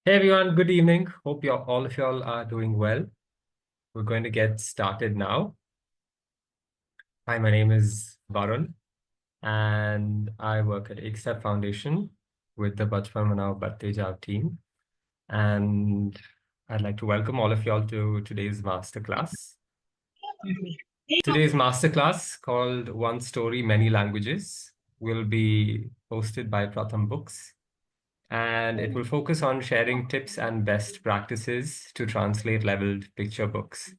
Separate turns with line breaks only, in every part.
Hey everyone, good evening. Hope all of y'all are doing well. We're going to get started now. Hi, my name is Varun, and I work at Ekstep Foundation with the Bachpan Manao Batte Jao team. And I'd like to welcome all of y'all to today's masterclass. Today's masterclass, called One Story, Many Languages, will be hosted by Pratham Books. And it will focus on sharing tips and best practices to translate leveled picture books.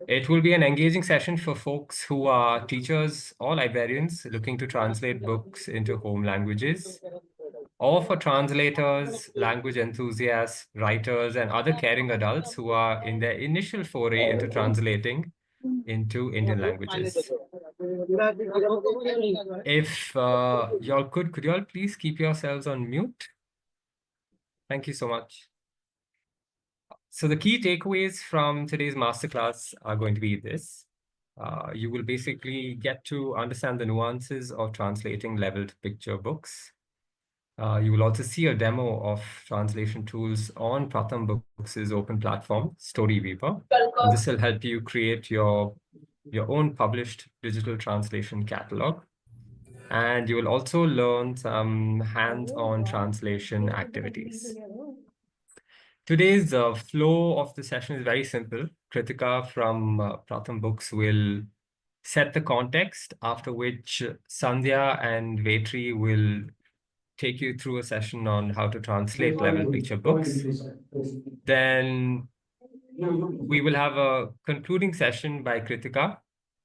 It will be an engaging session for folks who are teachers or librarians looking to translate books into home languages, or for translators, language enthusiasts, writers, and other caring adults who are in their initial foray into translating into Indian languages. If y'all could y'all please keep yourselves on mute? Thank you so much. So the key takeaways from today's masterclass are going to be this. You will basically get to understand the nuances of translating leveled picture books. You will also see a demo of translation tools on Pratham Books' open platform, StoryWeaver. And this will help you create your own published digital translation catalog. And you will also learn some hands-on translation activities. Today's flow of the session is very simple. Kritika from Pratham Books will set the context, after which Sandhya and Vetri will take you through a session on how to translate level picture books. Then we will have a concluding session by Kritika,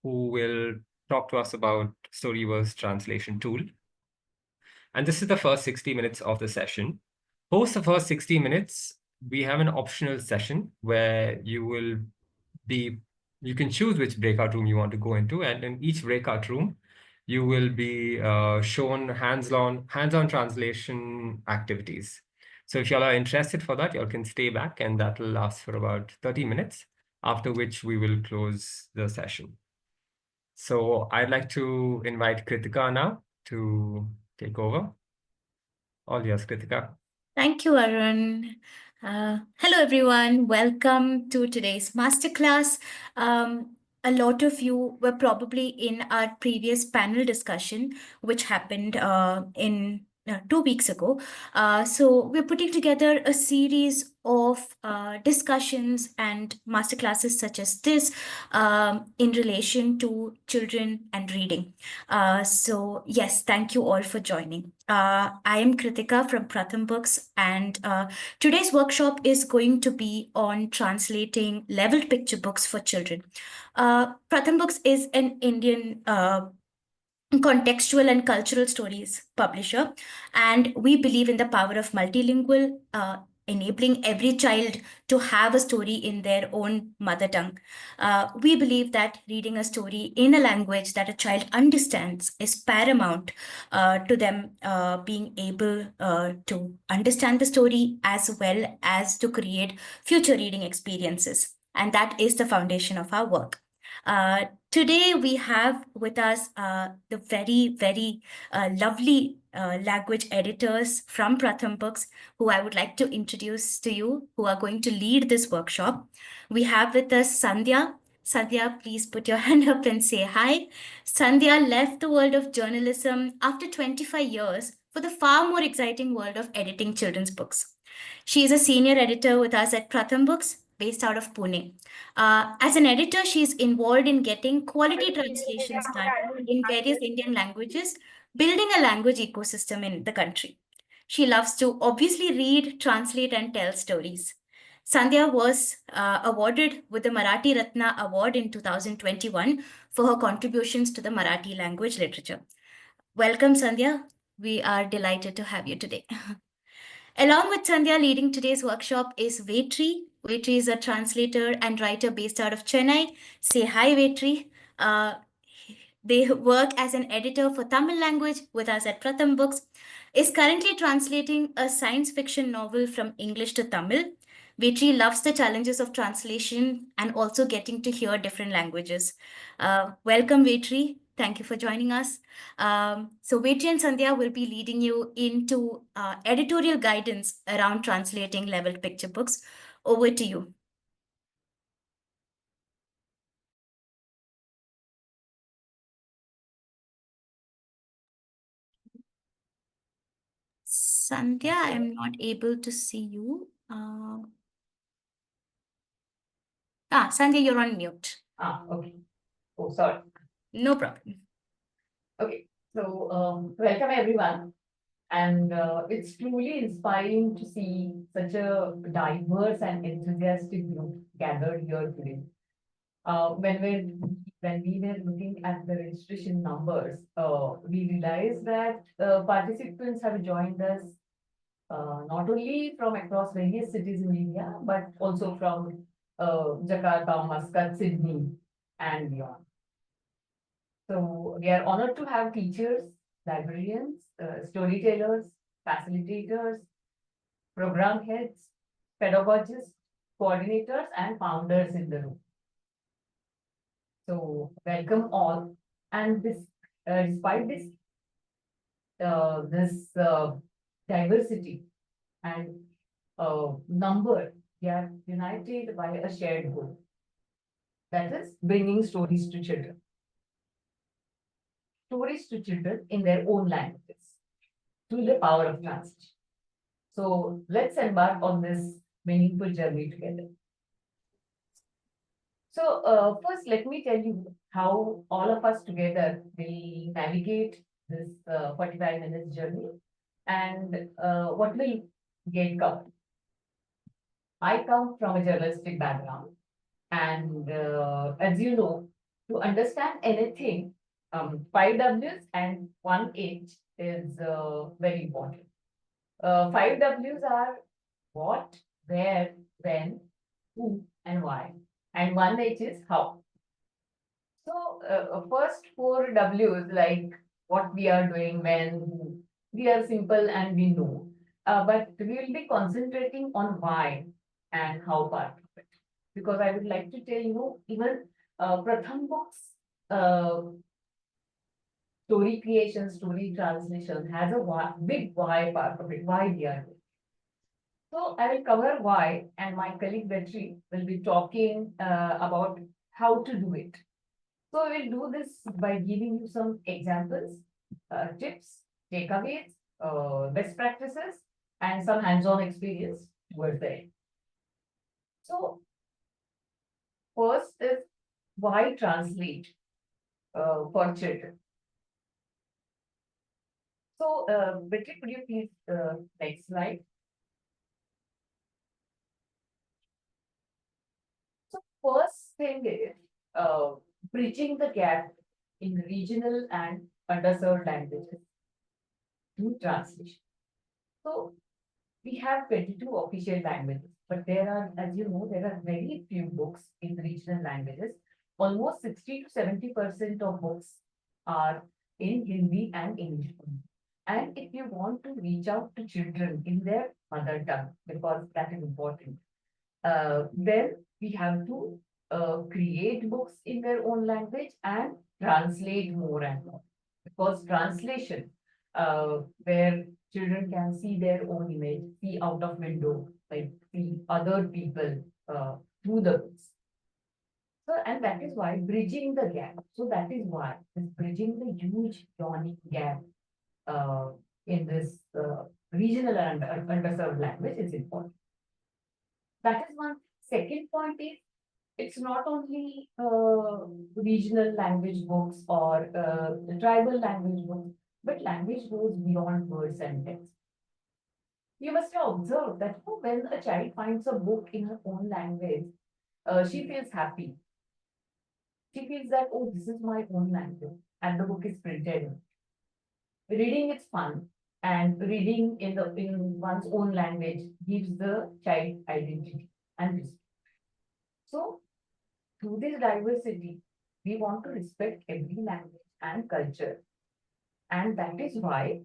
who will talk to us about StoryWeaver's translation tool. And this is the first 60 minutes of the session. Post the first 60 minutes, we have an optional session where you can choose which breakout room you want to go into. And in each breakout room, you will be shown hands-on translation activities. So if y'all are interested for that, y'all can stay back, and that will last for about 30 minutes, after which we will close the session. So I'd like to invite Kritika now to take over. All yours, Kritika.
Thank you, Arun. Hello, everyone. Welcome to today's masterclass. A lot of you were probably in our previous panel discussion, which happened in 2 weeks ago. So we're putting together a series of discussions and masterclasses such as this in relation to children and reading. So yes, thank you all for joining. I am Kritika from Pratham Books, and today's workshop is going to be on translating leveled picture books for children. Pratham Books is an Indian contextual and cultural stories publisher, and we believe in the power of multilingual, enabling every child to have a story in their own mother tongue. We believe that reading a story in a language that a child understands is paramount to them being able to understand the story as well as to create future reading experiences. And that is the foundation of our work. Today, we have with us the very lovely language editors from Pratham Books, who I would like to introduce to you, who are going to lead this workshop. We have with us Sandhya. Sandhya, please put your hand up and say hi. Sandhya left the world of journalism after 25 years for the far more exciting world of editing children's books. She is a senior editor with us at Pratham Books, based out of Pune. As an editor, she's involved in getting quality translations done in various Indian languages, building a language ecosystem in the country. She loves to obviously read, translate, and tell stories. Sandhya was awarded with the Marathi Ratna Award in 2021 for her contributions to the Marathi language literature. Welcome, Sandhya. We are delighted to have you today. Along with Sandhya leading today's workshop is Vetri. Vetri is a translator and writer based out of Chennai. Say hi, Vetri. They work as an editor for Tamil language with us at Pratham Books, is currently translating a science fiction novel from English to Tamil. Vetri loves the challenges of translation and also getting to hear different languages. Welcome, Vetri. Thank you for joining us. So Vetri and Sandhya will be leading you into editorial guidance around translating leveled picture books. Over to you. Sandhya, I'm not able to see you. Sandhya, you're on mute.
Okay. Oh, sorry.
No problem.
Okay. So, welcome everyone. And it's truly inspiring to see such a diverse and enthusiastic group gathered here today. When we were looking at the registration numbers, we realized that participants have joined us not only from across various cities in India, but also from Jakarta, Muscat, Sydney, and beyond. So we are honored to have teachers, librarians, storytellers, facilitators, program heads, pedagogists, coordinators, and founders in the room. So welcome all. And despite this diversity and number, we are united by a shared goal. That is bringing stories to children. Stories to children in their own languages through the power of translation. So let's embark on this meaningful journey together. So first, let me tell you how all of us together will navigate this 45 minutes journey and what will get covered. I come from a journalistic background, and as you know, to understand anything, 5 Ws and 1 H is very important. 5 Ws are what, where, when, who, and why. And 1 H is how. So first 4 Ws, like what we are doing, when, we are simple and we know. But we will be concentrating on why and how part of it. Because I would like to tell you, even Pratham Books story creation, story translation has a big why part of it, why we are doing. So I will cover why, and my colleague Vetri will be talking about how to do it. So we'll do this by giving you some examples, tips, takeaways, best practices, and some hands-on experience towards the end. So first is why translate for children. So, Betty, could you please next slide? So, first thing is bridging the gap in regional and underserved languages through translation. So, we have 22 official languages, but there are, as you know, there are very few books in regional languages. Almost 60 to 70% of books are in Hindi and English. And if you want to reach out to children in their mother tongue, because that is important, then we have to create books in their own language and translate more and more. Because translation, where children can see their own image, see out of window, like see other people through the books. So, and that is why bridging the gap. So that is why this bridging the huge yawning gap in this regional and underserved language is important. That is one. Second point is it's not only regional language books or tribal language books, but language goes beyond words and text. You must have observed that when a child finds a book in her own language, she feels happy. She feels that, oh, this is my own language, and the book is printed. Reading is fun, and reading in one's own language gives the child identity and respect. So, through this diversity, we want to respect every language and culture, and that is why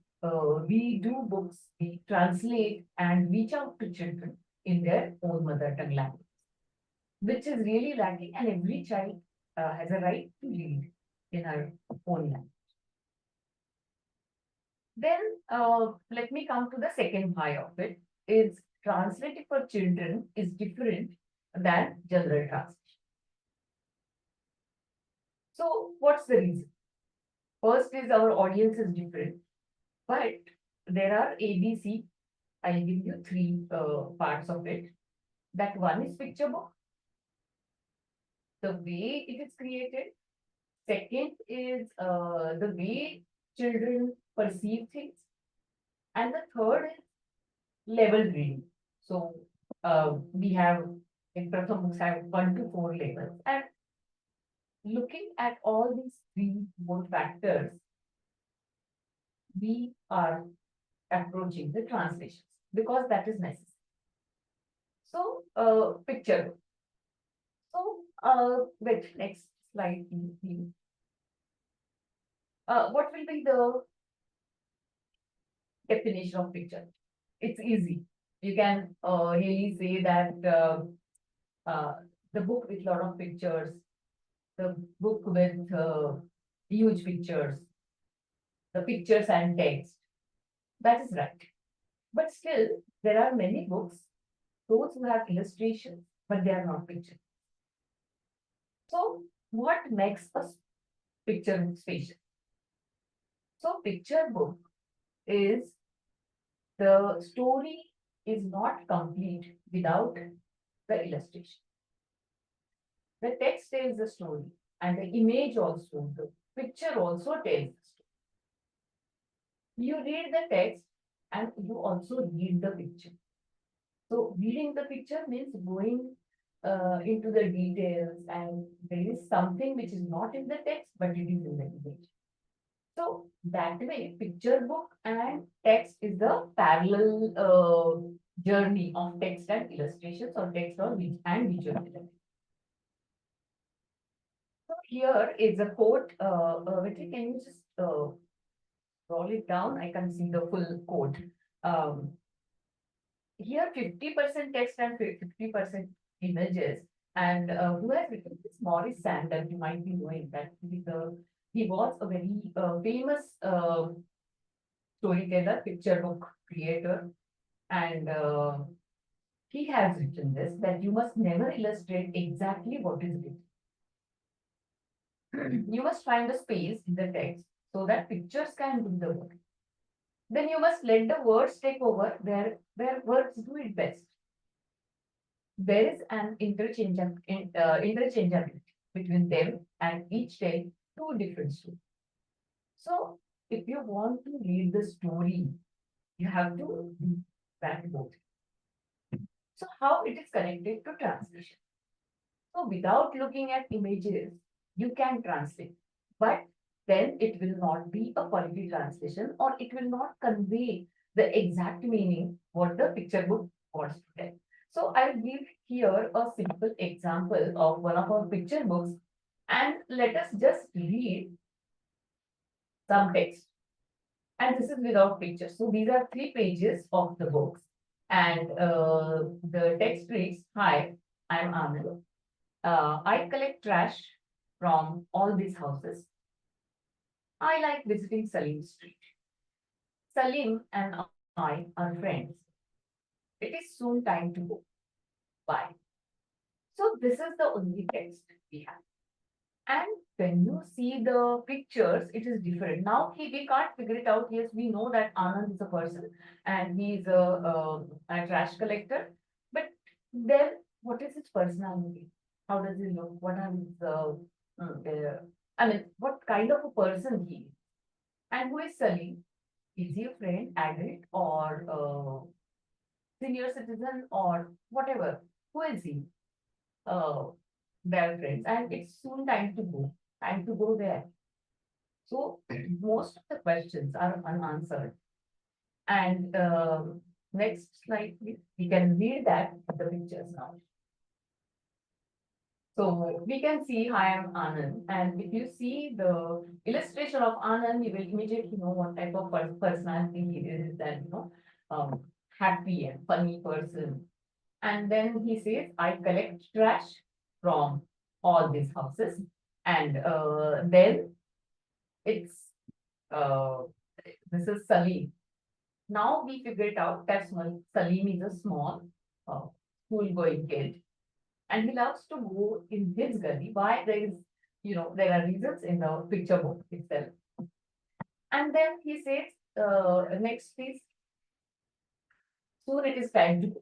we do books, we translate and reach out to children in their own mother tongue language, which is really lacking, and every child has a right to read. in her own language. Then let me come to the second high of it, is translating for children is different than general translation. So what's the reason? First is our audience is different, but there are ABC. I'll give you three parts of it. That one is picture book, the way it is created. Second is the way children perceive things. And the third is level reading. So we have in Pratham Books have 1 to 4 levels. And looking at all these three more factors, we are approaching the translations because that is necessary. So picture. So wait, next slide, please. What will be the definition of picture? It's easy. You can really say that the book with a lot of pictures, the book with huge pictures, the pictures and text. That is right. But still, there are many books, those who have illustrations, but they are not pictures. So, what makes a picture book special? So, picture book is the story is not complete without the illustration. The text tells the story, and the image also, the picture also tells the story. You read the text and you also read the picture. So reading the picture means going into the details, and there is something which is not in the text, but it is in the image. So that way, picture book and text is the parallel journey of text and illustrations, or text or visual element. So here is a quote. Viti, can you just roll it down? I can see the full quote. Here 50% text and 50% images. And who has written this? Maurice Sandel. You might be knowing that he was a very famous storyteller, picture book creator, and he has written this, that you must never illustrate exactly what is written. You must find a space in the text so that pictures can do the work. Then you must let the words take over where words do it best. There is an interchangeability between them, and each tell two different stories. So if you want to read the story, you have to do that both. So how it is connected to translation? So without looking at images, you can translate, but then it will not be a quality translation, or it will not convey the exact meaning what the picture book wants to tell. So I'll give here a simple example of one of our picture books, and let us just read some text. And this is without pictures. So these are 3 pages of the books, and the text reads, "Hi, I'm Anand. I collect trash from all these houses. I like visiting Salim Street. Salim and I are friends. It is soon time to go. Bye." So this is the only text we have. And when you see the pictures, it is different. Now we can't figure it out. Yes, we know that Anand is a person and he is a trash collector. But then what is his personality? How does he look? What are his what kind of a person he is? And who is Salim? Is he a friend, adult, or senior citizen, or whatever? Who is he? Their friends, and it's soon time to go there. So most of the questions are unanswered. And next slide, please. We can read that the pictures now. So we can see, "Hi, I'm Anand," and if you see the illustration of Anand, you will immediately know what type of personality he is, and happy and funny person. And then he says, "I collect trash from all these houses." And then it's this is Salim. Now we figure it out that Salim is a small school-going kid, and he loves to go in his gully. Why? There are reasons in the picture book itself. And then he says, next please, soon it is time to go.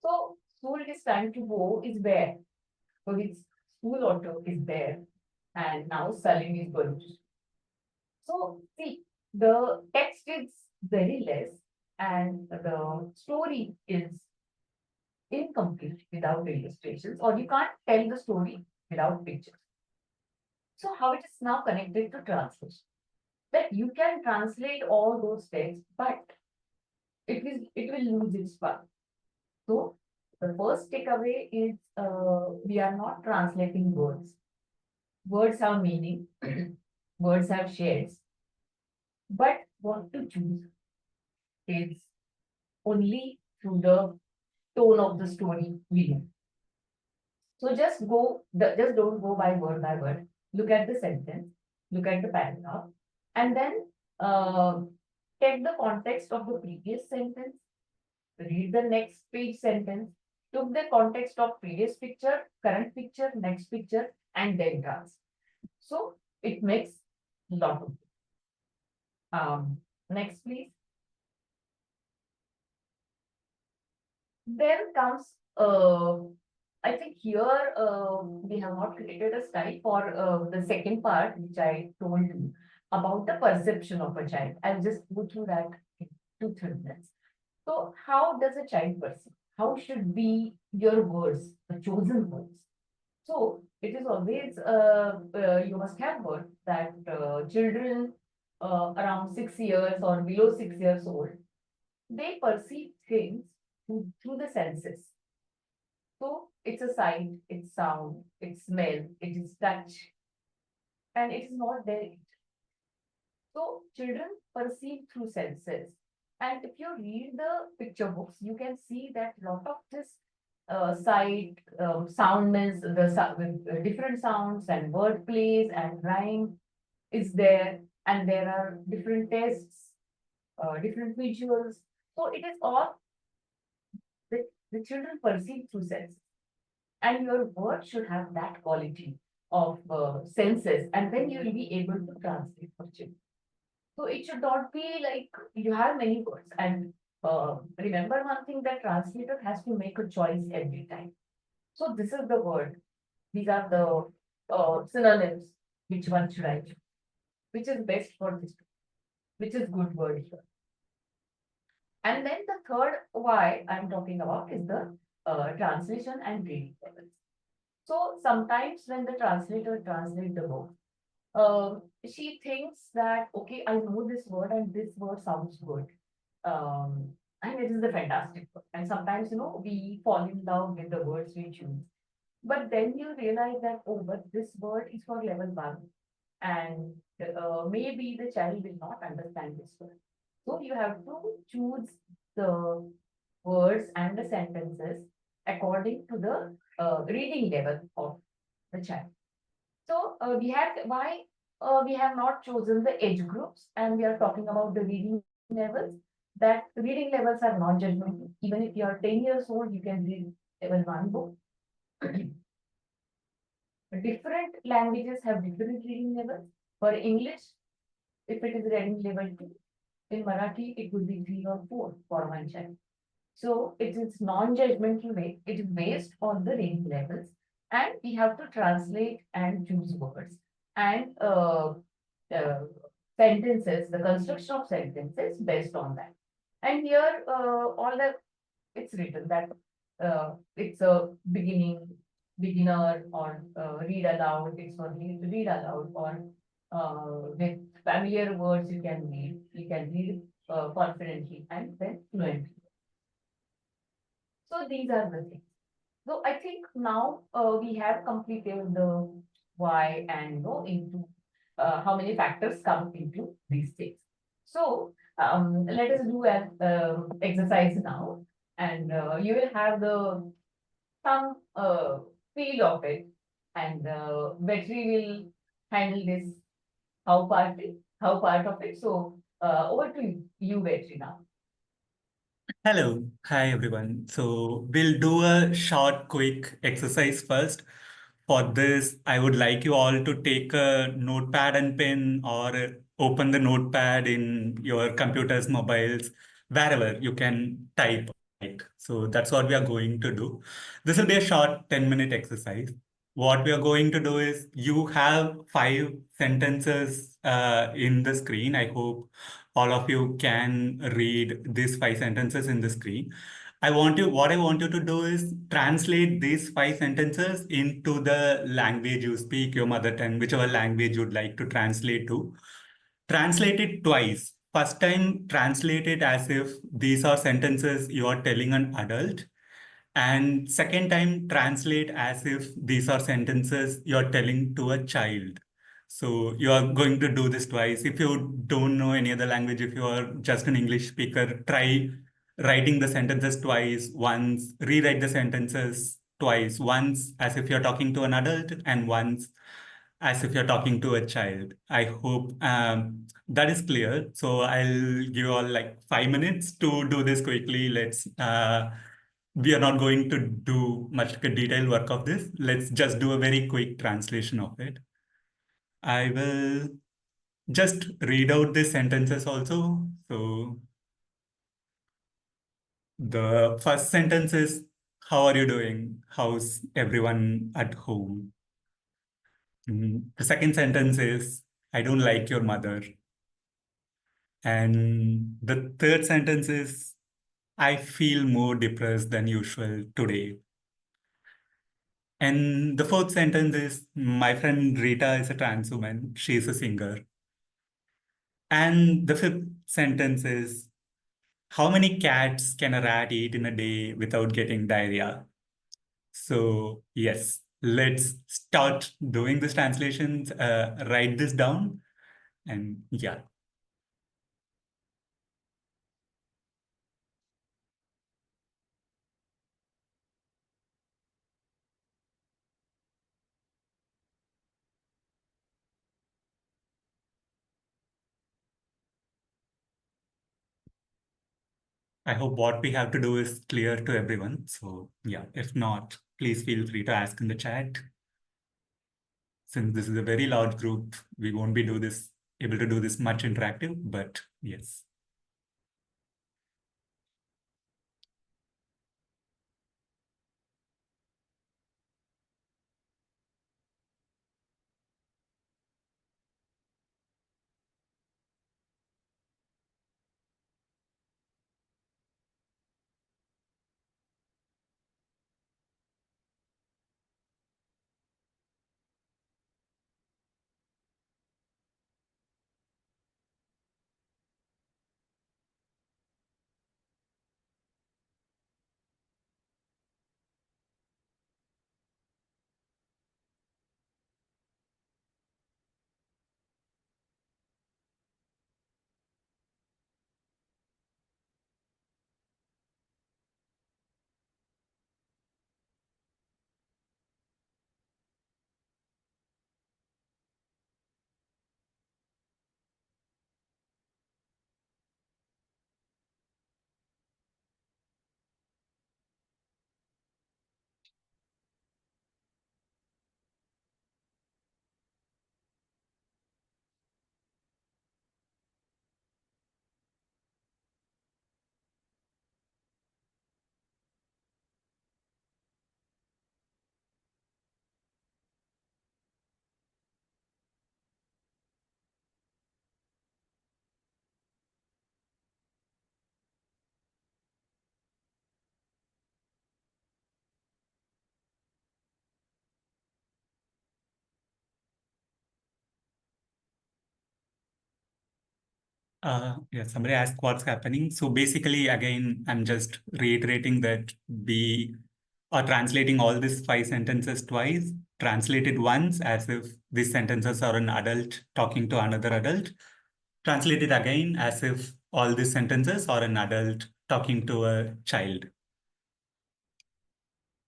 So soon it is time to go is where? So his school auto is there, and now Salim is going to. So see, the text is very less, and the story is incomplete without illustrations, or you can't tell the story without pictures. So how it is now connected to translation? That you can translate all those texts, but it will lose its fun. So the first takeaway is we are not translating words. Words have meaning, words have shades, but what to choose is only through the tone of the story we do. So just don't go by word. Look at the sentence, look at the paragraph, and then take the context of the previous sentence, read the next page sentence, took the context of previous picture, current picture, next picture, and then translate. So it makes a lot of. Next, please. Then comes, I think here we have not created a style for the second part, which I told you about the perception of a child. I'll just go through that in 2-3 minutes. So, how does a child perceive? How should be your words, the chosen words? So, it is always, you must have heard that children around 6 years or below 6 years old, they perceive things through the senses. So it's a sight, it's sound, it's smell, it is touch, and it is not there. So children perceive through senses. And if you read the picture books, you can see that a lot of this sight, soundness, with different sounds and word plays and rhyme is there, and there are different tests, different visuals. So it is all the children perceive through sense. And your word should have that quality of senses, and then you will be able to translate for children. So it should not be like you have many words. And remember one thing, that translator has to make a choice every time. So this is the word. These are the synonyms. Which one should I choose? Which is best for this? Which is good word here? And then the third why I'm talking about is the translation and reading levels. So sometimes when the translator translates the book, she thinks that, okay, I know this word and this word sounds good. And it is the fantastic word. And sometimes, we fall in love with the words we choose. But then you realize that, oh, but this word is for level 1. And maybe the child will not understand this word. So you have to choose the words and the sentences according to the reading level of the child. So we have not chosen the age groups, and we are talking about the reading levels. That reading levels are not judgmental. Even if you are 10 years old, you can read level 1 book. Different languages have different reading levels. For English, if it is reading level 2, in Marathi, it would be 3 or 4 for one child. So it is non-judgmental way. It is based on the reading levels, and we have to translate and choose words and sentences, the construction of sentences based on that. And here, it's written that it's a beginner, or read aloud. It's for read aloud, or with familiar words you can read. You can read confidently and then fluently. So these are the things. So I think now we have completed the why and into how many factors come into these things. So let us do an exercise now, and you will have some feel of it, and Vetri will handle this? How part of it? So over to you, Vetri, now.
Hello. Hi, everyone. So we'll do a short, quick exercise first. For this, I would like you all to take a notepad and pen or open the notepad in your computers, mobiles, wherever you can type. So that's what we are going to do. This will be a short 10-minute exercise. What we are going to do is you have 5 sentences in the screen. I hope all of you can read these 5 sentences in the screen. What I want you to do is translate these 5 sentences into the language you speak, your mother tongue, whichever language you'd like to translate to. Translate it twice. First time, translate it as if these are sentences you are telling an adult. And second time, translate as if these are sentences you're telling to a child. So you are going to do this twice. If you don't know any other language, if you are just an English speaker, try writing the sentences twice, once, rewrite the sentences twice, once as if you're talking to an adult and once as if you're talking to a child. I hope that is clear. So I'll give you all like 5 minutes to do this quickly. We are not going to do much detailed work of this. Let's just do a very quick translation of it. I will just read out the sentences also. So the first sentence is, how are you doing? How's everyone at home? The second sentence is, I don't like your mother. And the third sentence is, I feel more depressed than usual today. And the fourth sentence is, my friend Rita is a trans woman. She is a singer. And the fifth sentence is, how many cats can a rat eat in a day without getting diarrhea? So yes, let's start doing these translations, write this down, and yeah. I hope what we have to do is clear to everyone. So yeah, if not, please feel free to ask in the chat. Since this is a very large group, we won't be able to do this much interactive, but yes. Yeah, somebody asked what's happening. So basically, again, I'm just reiterating that we are translating all these 5 sentences twice, translated once as if these sentences are an adult talking to another adult, translated again as if all these sentences are an adult talking to a child.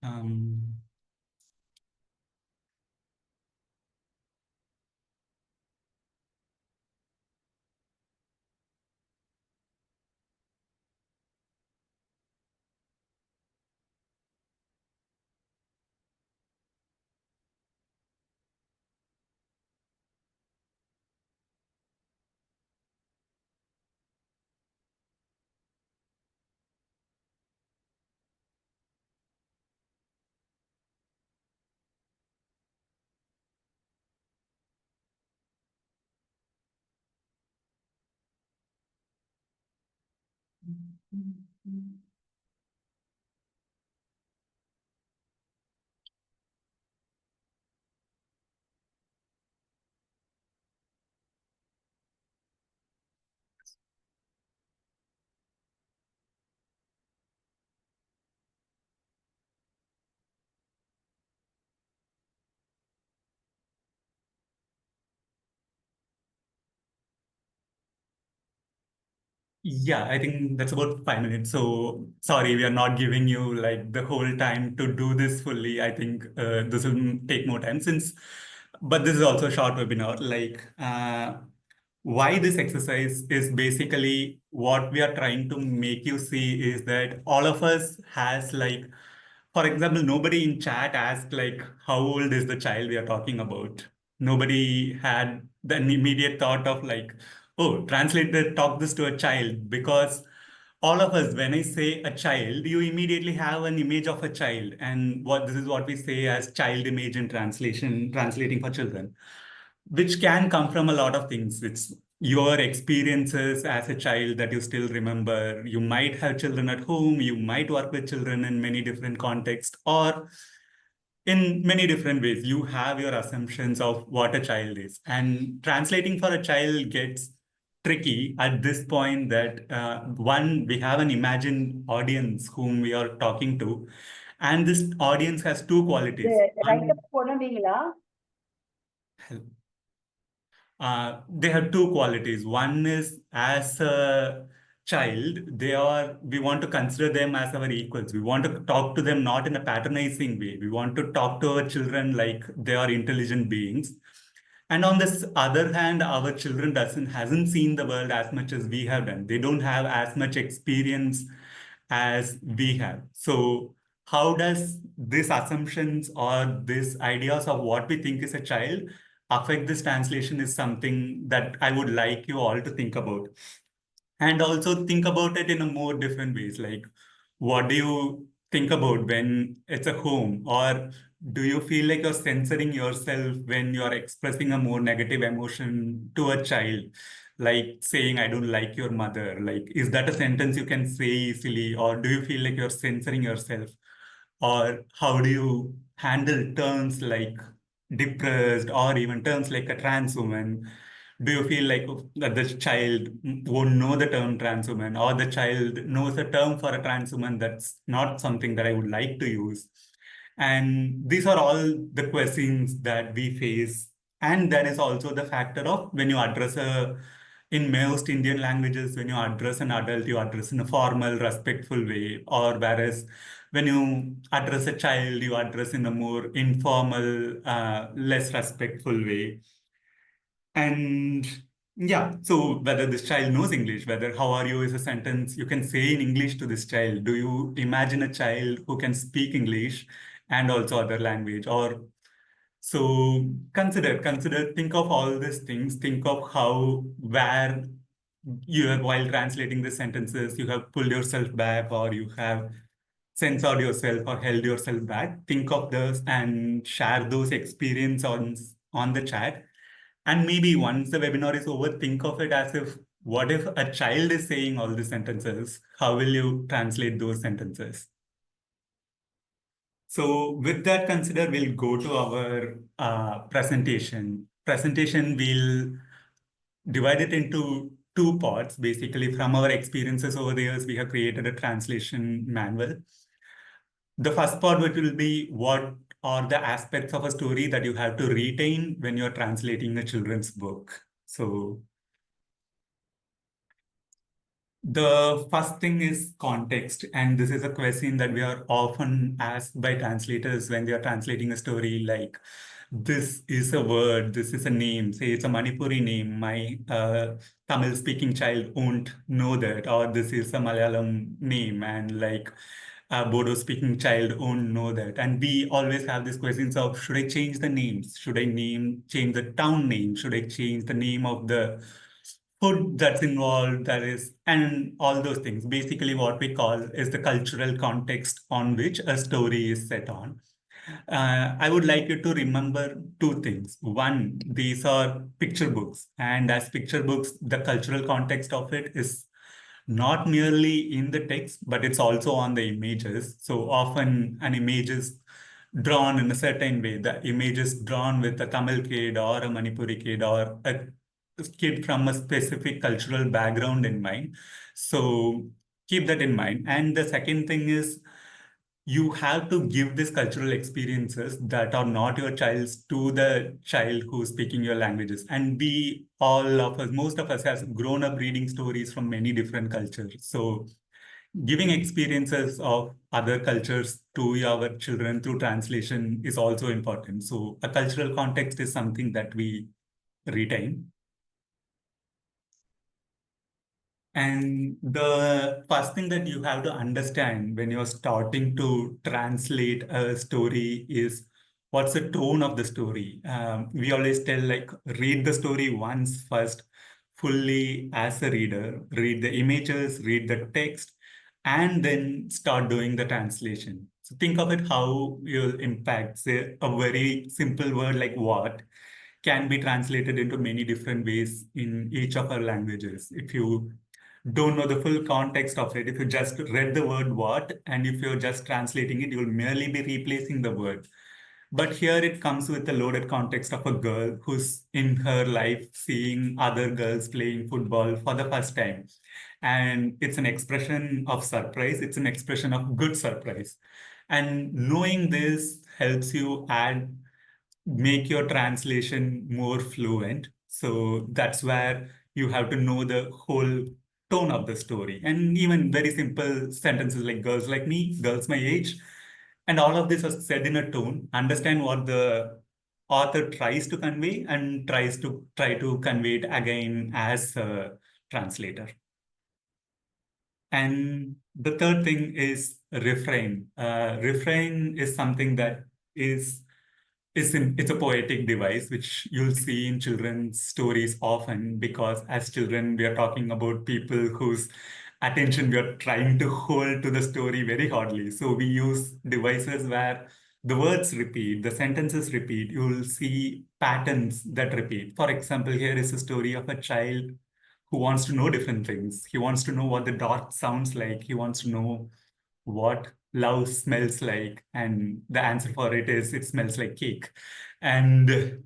Um, Yeah, I think that's about 5 minutes. So sorry, we are not giving you like the whole time to do this fully. I think this will take more time but this is also a short webinar. Why this exercise is basically what we are trying to make you see is that all of us has like, for example, nobody in chat asked like, how old is the child we are talking about? Nobody had the immediate thought of like, oh, translator talk this to a child, because all of us, when I say a child, you immediately have an image of a child. And this is what we say as child image in translation, translating for children, which can come from a lot of things. It's your experiences as a child that you still remember. You might have children at home, you might work with children in many different contexts, or in many different ways. You have your assumptions of what a child is. And translating for a child gets tricky at this point that one, we have an imagined audience whom we are talking to. And this audience has two qualities. They have two qualities. One is, as a child, we want to consider them as our equals. We want to talk to them not in a patronizing way. We want to talk to our children like they are intelligent beings. And on this other hand, our children hasn't seen the world as much as we have done. They don't have as much experience as we have. So how does these assumptions or these ideas of what we think is a child affect this translation is something that I would like you all to think about. And also think about it in a more different ways. Like, what do you think about when it's a home? Or do you feel like you're censoring yourself when you're expressing a more negative emotion to a child? Like saying, I don't like your mother. Like, is that a sentence you can say easily? Or do you feel like you're censoring yourself? Or how do you handle terms like depressed or even terms like a trans woman? Do you feel like that the child won't know the term trans woman, or the child knows a term for a trans woman that's not something that I would like to use? And these are all the questions that we face. And that is also the factor of when you address in most Indian languages, when you address an adult, you address in a formal, respectful way. Or whereas when you address a child, you address in a more informal, less respectful way. And yeah, so whether this child knows English, whether how are you is a sentence you can say in English to this child. Do you imagine a child who can speak English and also other language? Or so think of all these things. Think of where you have, while translating the sentences, you have pulled yourself back, or you have censored yourself or held yourself back. Think of those and share those experience on the chat. And maybe once the webinar is over, think of it as if, what if a child is saying all these sentences? How will you translate those sentences? So with that considered, we'll go to our presentation. We'll divide it into two parts. Basically, from our experiences over the years, we have created a translation manual. The first part, which will be what are the aspects of a story that you have to retain when you're translating a children's book. So the first thing is context. And this is a question that we are often asked by translators when they are translating a story, like, this is a word, this is a name, say it's a Manipuri name, my Tamil speaking child won't know that, or this is a Malayalam name, and like a Bodo speaking child won't know that. And we always have these questions of, should I change the names? Should I change the town name? Should I change the name of the food that's involved, and all those things. Basically, what we call is the cultural context on which a story is set on. I would like you to remember two things. One, these are picture books, and as picture books, the cultural context of it is not merely in the text, but it's also on the images. So often an image is drawn in a certain way. The image is drawn with a Tamil kid or a Manipuri kid or a kid from a specific cultural background in mind. So keep that in mind. And the second thing is you have to give these cultural experiences that are not your child's to the child who's speaking your languages. And we, all of us, most of us has grown up reading stories from many different cultures. So giving experiences of other cultures to our children through translation is also important. So a cultural context is something that we retain. And the first thing that you have to understand when you're starting to translate a story is what's the tone of the story. We always tell like read the story once first, fully as a reader, read the images, read the text, and then start doing the translation. So think of it how you'll impact, say, a very simple word like what can be translated into many different ways in each of our languages. If you don't know the full context of it, if you just read the word what, and if you're just translating it, you'll merely be replacing the word. But here it comes with the loaded context of a girl who's in her life seeing other girls playing football for the first time. And it's an expression of surprise, it's an expression of good surprise. And knowing this helps you make your translation more fluent. So that's where you have to know the whole tone of the story. And even very simple sentences like girls like me, girls my age, and all of this is said in a tone. Understand what the author tries to convey and try to convey it again as a translator. And the third thing is refrain. Refrain is something that is it's a poetic device which you'll see in children's stories often, because as children we are talking about people whose attention we are trying to hold to the story very hardly. So we use devices where the words repeat, the sentences repeat. You'll see patterns that repeat. For example, here is a story of a child who wants to know different things. He wants to know what the dark sounds like. He wants to know what love smells like, and the answer for it is it smells like cake. And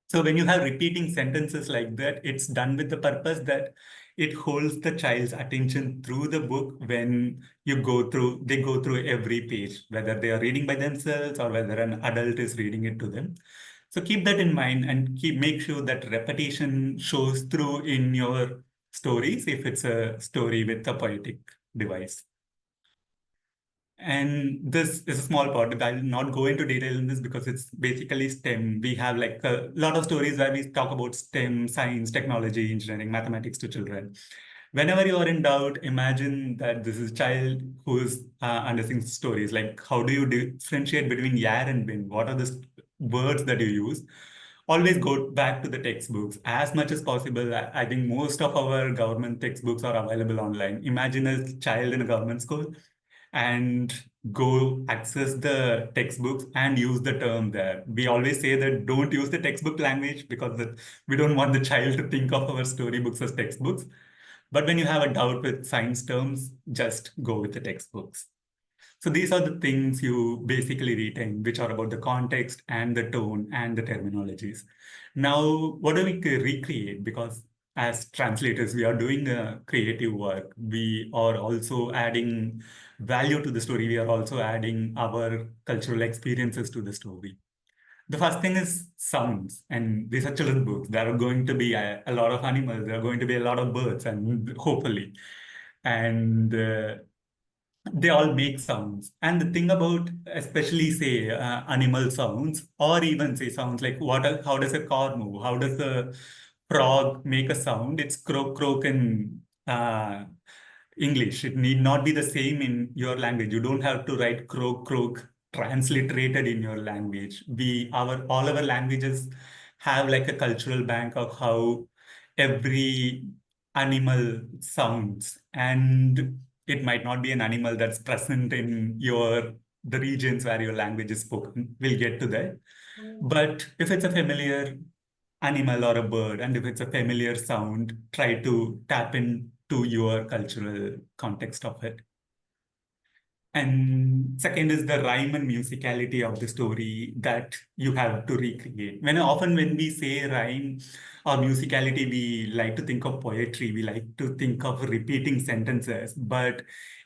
so when you have repeating sentences like that, it's done with the purpose that it holds the child's attention through the book. When they go through every page, whether they are reading by themselves or whether an adult is reading it to them. So keep that in mind and make sure that repetition shows through in your stories if it's a story with a poetic device. And this is a small part, but I'll not go into detail in this because it's basically STEM. We have like a lot of stories where we talk about STEM, science, technology, engineering, mathematics to children. Whenever you are in doubt, imagine that this is a child who's understanding stories. Like, how do you differentiate between yeah and bin? What are the words that you use? Always go back to the textbooks as much as possible. I think most of our government textbooks are available online. Imagine a child in a government school and go access the textbooks and use the term there. We always say that don't use the textbook language because we don't want the child to think of our storybooks as textbooks. But when you have a doubt with science terms, just go with the textbooks. So these are the things you basically retain, which are about the context and the tone and the terminologies. Now, what do we recreate? Because as translators, we are doing creative work. We are also adding value to the story. We are also adding our cultural experiences to the story. The first thing is sounds, and these are children's books. There are going to be a lot of animals. There are going to be a lot of birds, and hopefully, and they all make sounds. And the thing about, especially say animal sounds, or even say sounds like how does a car move? How does a frog make a sound? It's croak, croak in English. It need not be the same in your language. You don't have to write croak, croak transliterated in your language. All our languages have like a cultural bank of how every animal sounds, and it might not be an animal that's present in the regions where your language is spoken. We'll get to that. But if it's a familiar animal or a bird, and if it's a familiar sound, try to tap in to your cultural context of it. And second is the rhyme and musicality of the story that you have to recreate. Often when we say rhyme or musicality, we like to think of poetry, we like to think of repeating sentences, but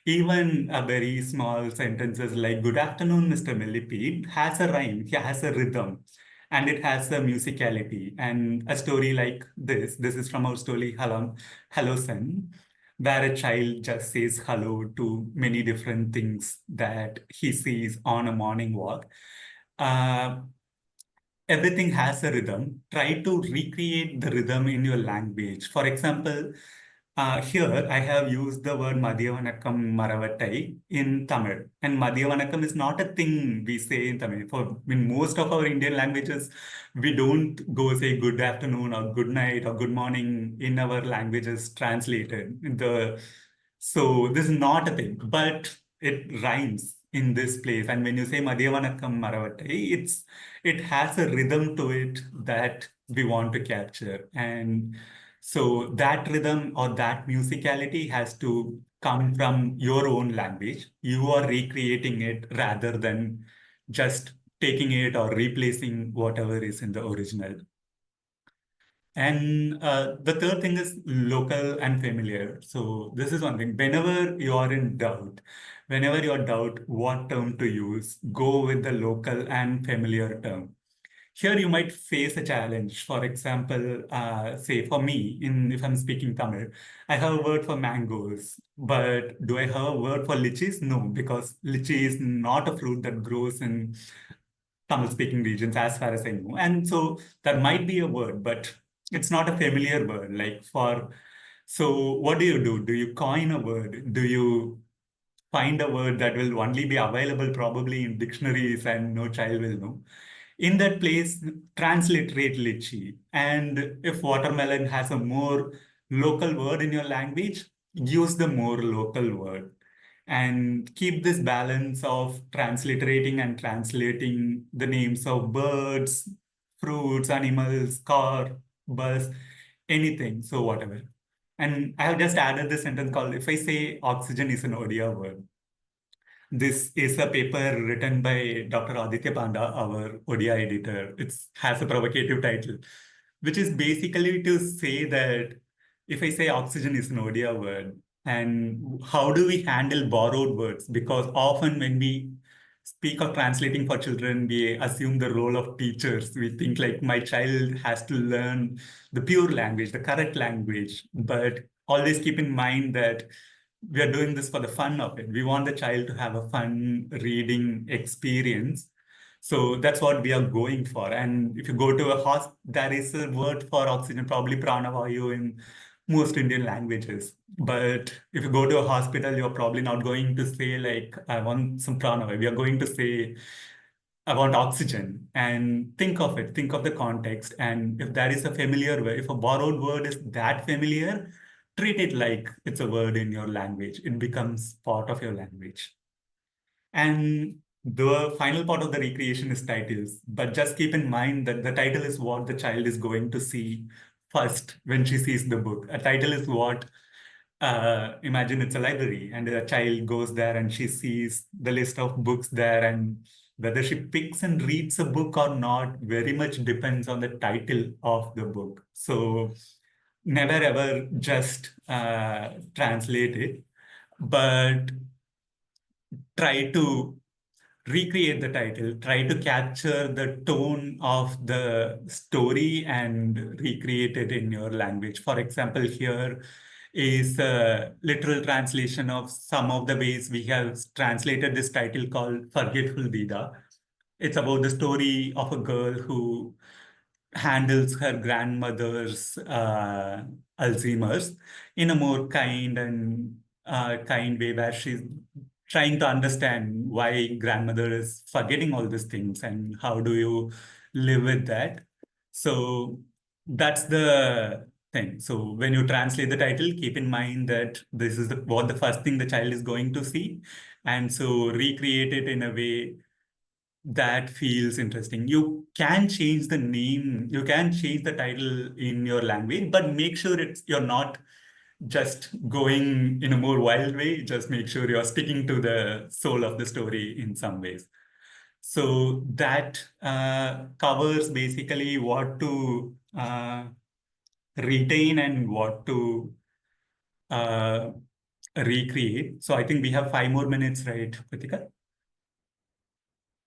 even a very small sentences like "Good afternoon, Mr. Millipede" has a rhyme, it has a rhythm, and it has a musicality. And a story like this is from our story Hello Son, where a child just says hello to many different things that he sees on a morning walk. Uh, Everything has a rhythm. Try to recreate the rhythm in your language. For example, here I have used the word Madhya Vanakkam Maravattai in Tamil. And Madhya Vanakkam is not a thing we say in Tamil. In most of our Indian languages, we don't go say good afternoon or good night or good morning in our languages translated. So this is not a thing, but it rhymes in this place. And when you say Madhya Vanakkam Maravattai, it has a rhythm to it that we want to capture. And so that rhythm or that musicality has to come from your own language. You are recreating it rather than just taking it or replacing whatever is in the original. And the third thing is local and familiar. So this is one thing. Whenever you are in doubt, what term to use, go with the local and familiar term. Here you might face a challenge. For example, say for me, if I'm speaking Tamil, I have a word for mangoes, but do I have a word for lychees? No, because lychee is not a fruit that grows in Tamil-speaking regions, as far as I know. And so there might be a word, but it's not a familiar word. So what do you do? Do you coin a word? Do you find a word that will only be available probably in dictionaries and no child will know? In that place, transliterate lychee. And if watermelon has a more local word in your language, use the more local word. And keep this balance of transliterating and translating the names of birds, fruits, animals, car, bus, anything, so whatever. And I have just added this sentence called, if I say oxygen is an Odia word. This is a paper written by Dr. Aditya Panda, our Odia editor. It has a provocative title, which is basically to say that if I say oxygen is an Odia word, and how do we handle borrowed words? Because often when we speak of translating for children, we assume the role of teachers. We think like my child has to learn the pure language, the correct language, but always keep in mind that we are doing this for the fun of it. We want the child to have a fun reading experience. So that's what we are going for. And if you go to a hospital, there is a word for oxygen, probably pranavayu in most Indian languages. But if you go to a hospital, you're probably not going to say like, I want some pranavayu. We are going to say, I want oxygen. And think of it, think of the context. And if that is a familiar word, if a borrowed word is that familiar, treat it like it's a word in your language. It becomes part of your language. And the final part of the recreation is titles. But just keep in mind that the title is what the child is going to see first when she sees the book. A title is what, imagine it's a library and a child goes there and she sees the list of books there, and whether she picks and reads a book or not very much depends on the title of the book. So never ever just translate it, but try to recreate the title, try to capture the tone of the story and recreate it in your language. For example, here is a literal translation of some of the ways we have translated this title called Forgetful Dida. It's about the story of a girl who handles her grandmother's Alzheimer's in a more kind way, where she's trying to understand why grandmother is forgetting all these things and how do you live with that. So that's the thing. So when you translate the title, keep in mind that this is what the first thing the child is going to see. And so recreate it in a way that feels interesting. You can change the name, you can change the title in your language, but make sure you're not just going in a more wild way. Just make sure you're sticking to the soul of the story in some ways. So that covers basically what to retain and what to recreate. So I think we have 5 more minutes, right, Kritika?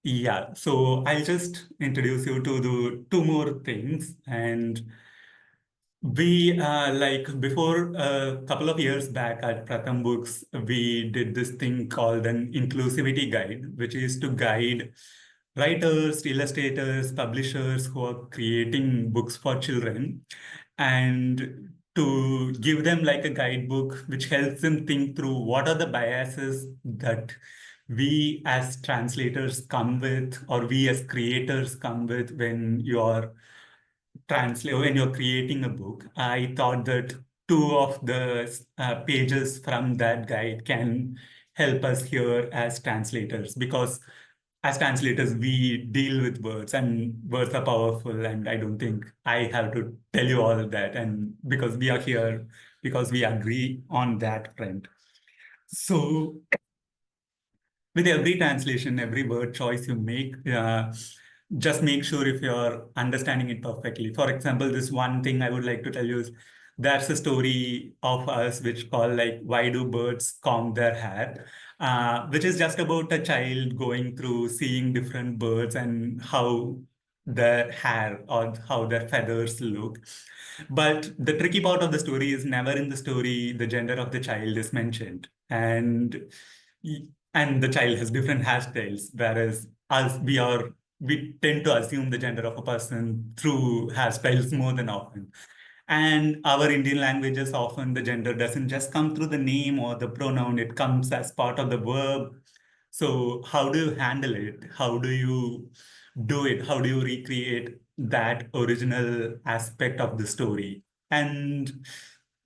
Yeah, so I'll just introduce you to the 2 more things. And we like before a couple of years back at Pratham Books, we did this thing called an inclusivity guide, which is to guide writers, illustrators, publishers who are creating books for children, and to give them like a guidebook which helps them think through what are the biases that we as translators come with, or we as creators come with when you're when you're creating a book. I thought that 2 of the pages from that guide can help us here as translators, because as translators, we deal with words and words are powerful. And I don't think I have to tell you all of that. And because we are here, because we agree on that front. So with every translation, every word choice you make, just make sure if you're understanding it perfectly. For example, this one thing I would like to tell you is that's a story of us which called like Why Do Birds Comb Their Hair, which is just about a child going through seeing different birds and how their hair or how their feathers look. But the tricky part of the story is never in the story the gender of the child is mentioned. And the child has different hairstyles, whereas us, we tend to assume the gender of a person through hairstyles more than often. And our Indian languages, often the gender doesn't just come through the name or the pronoun, it comes as part of the verb. So how do you handle it? How do you do it? How do you recreate that original aspect of the story? And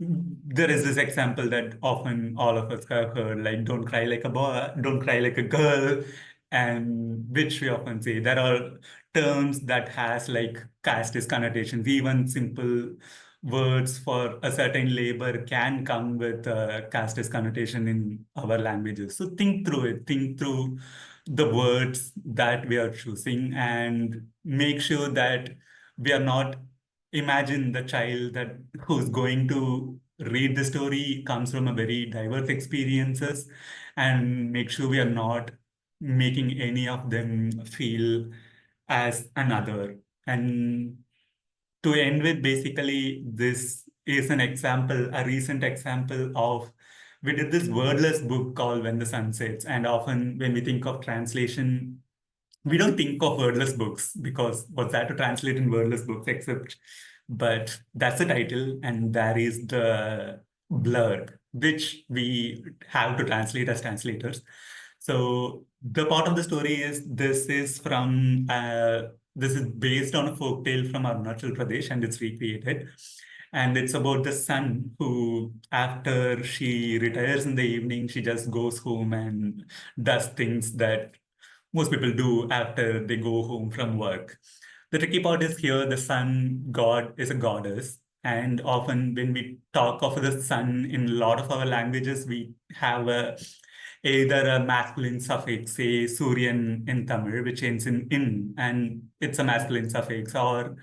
there is this example that often all of us have heard, like don't cry like a boy, don't cry like a girl, and which we often say. There are terms that has like casteist connotations. Even simple words for a certain labor can come with casteist connotation in our languages. So think through it, think through the words that we are choosing, and make sure that we are not, imagine the child that who's going to read the story comes from a very diverse experiences, and make sure we are not making any of them feel as another. And to end with, basically, this is an example, a recent example of, we did this wordless book called When the Sun Sets. And often when we think of translation, we don't think of wordless books, because what's that to translate in wordless books except, but that's the title, and that is the blurb which we have to translate as translators. So the part of the story is, this is based on a folk tale from Arunachal Pradesh, and it's recreated. And it's about the sun who, after she retires in the evening, she just goes home and does things that most people do after they go home from work. The tricky part is here, the sun god is a goddess. And often when we talk of the sun in a lot of our languages, we have either a masculine suffix, say Suryan in Tamil, which ends in, and it's a masculine suffix, or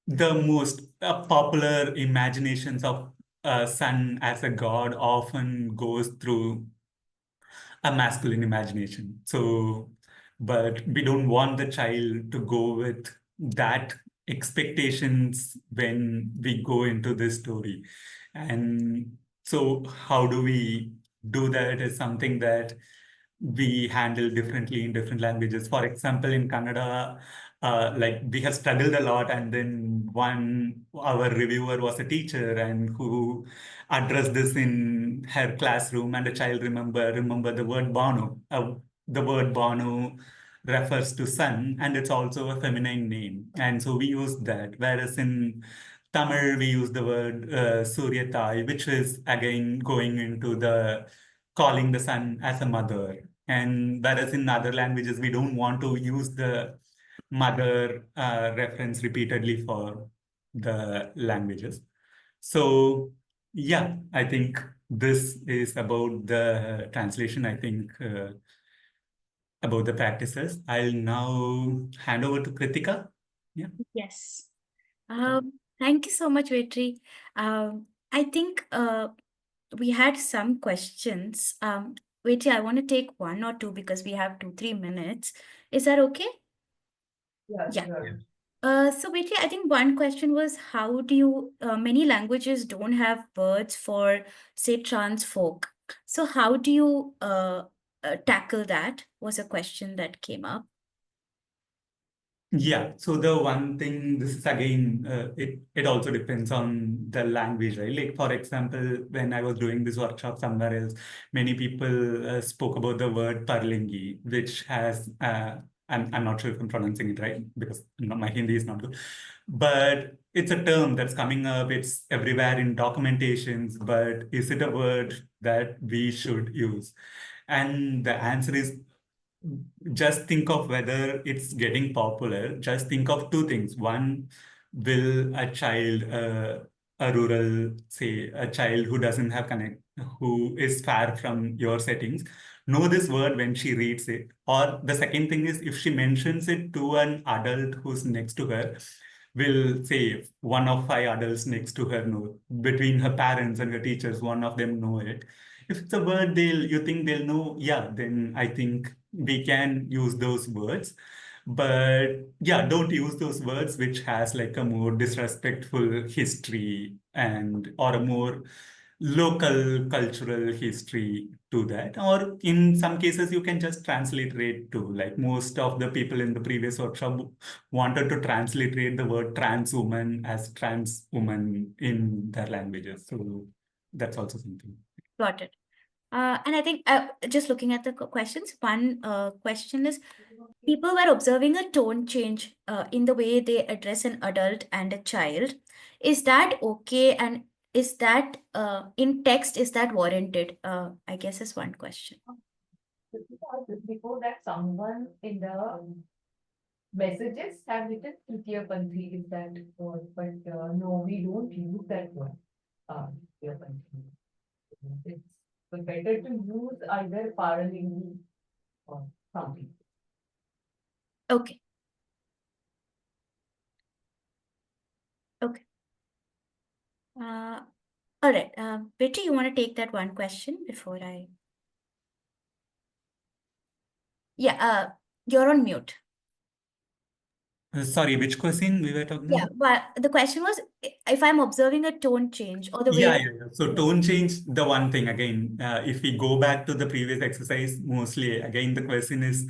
the most popular imaginations of sun as a god often goes through a masculine imagination. So, but we don't want the child to go with that expectations when we go into this story. And so how do we do that is something that we handle differently in different languages. For example, in Kannada, like we have struggled a lot, and then our reviewer was a teacher and who addressed this in her classroom, and a child remember the word Banu. The word Banu refers to sun, and it's also a feminine name, and so we use that. Whereas in Tamil, we use the word Suryatai, which is again going into the calling the sun as a mother. And whereas in other languages, we don't want to use the mother reference repeatedly for the languages. So Yeah, I think this is about the translation, I think, about the practices. I'll now hand over to Kritika. Yeah.
Yes. Thank you so much, Vetri. I think we had some questions. Vetri, I want to take one or two because we have 2-3 minutes. Is that okay?
Yeah,
Yeah.
sure.
So Vetri, I think one question was how do you, many languages don't have words for, say, trans folk. So how do you tackle that was a question that came up.
Yeah, so the one thing, this is again, it also depends on the language, right? Like, for example, when I was doing this workshop somewhere else, many people spoke about the word parlingi, which has, I'm not sure if I'm pronouncing it right because my Hindi is not good, but it's a term that's coming up. It's everywhere in documentations, but is it a word that we should use? And the answer is just think of whether it's getting popular. Just think of two things. One, will a child, a rural, say, a child who doesn't have connect, who is far from your settings, know this word when she reads it? Or the second thing is if she mentions it to an adult who's next to her, will say one of five adults next to her know, between her parents and her teachers, one of them know it. If it's a word you think they'll know, yeah, then I think we can use those words. But yeah, don't use those words which has like a more disrespectful history and or a more local cultural history to that. Or in some cases, you can just transliterate too. Like most of the people in the previous workshop wanted to transliterate the word trans woman as trans woman in their languages. So that's also something.
Got it. And I think just looking at the questions, one question is people were observing a tone change in the way they address an adult and a child. Is that okay? And is that in text, is that warranted? I guess is one question.
Before that, someone in the messages have written Tritiya Panthi is that word, but no, we don't use that word. Tritiya Panthi. It's better to use either Paralingu or something.
Okay. Okay. All right. Betty, you want to take that one question before I? Yeah, you're on mute.
Sorry, which question we were talking
Yeah,
about?
but the question was if I'm observing a tone change or the way.
Yeah. So tone change, the one thing again, if we go back to the previous exercise, mostly again, the question is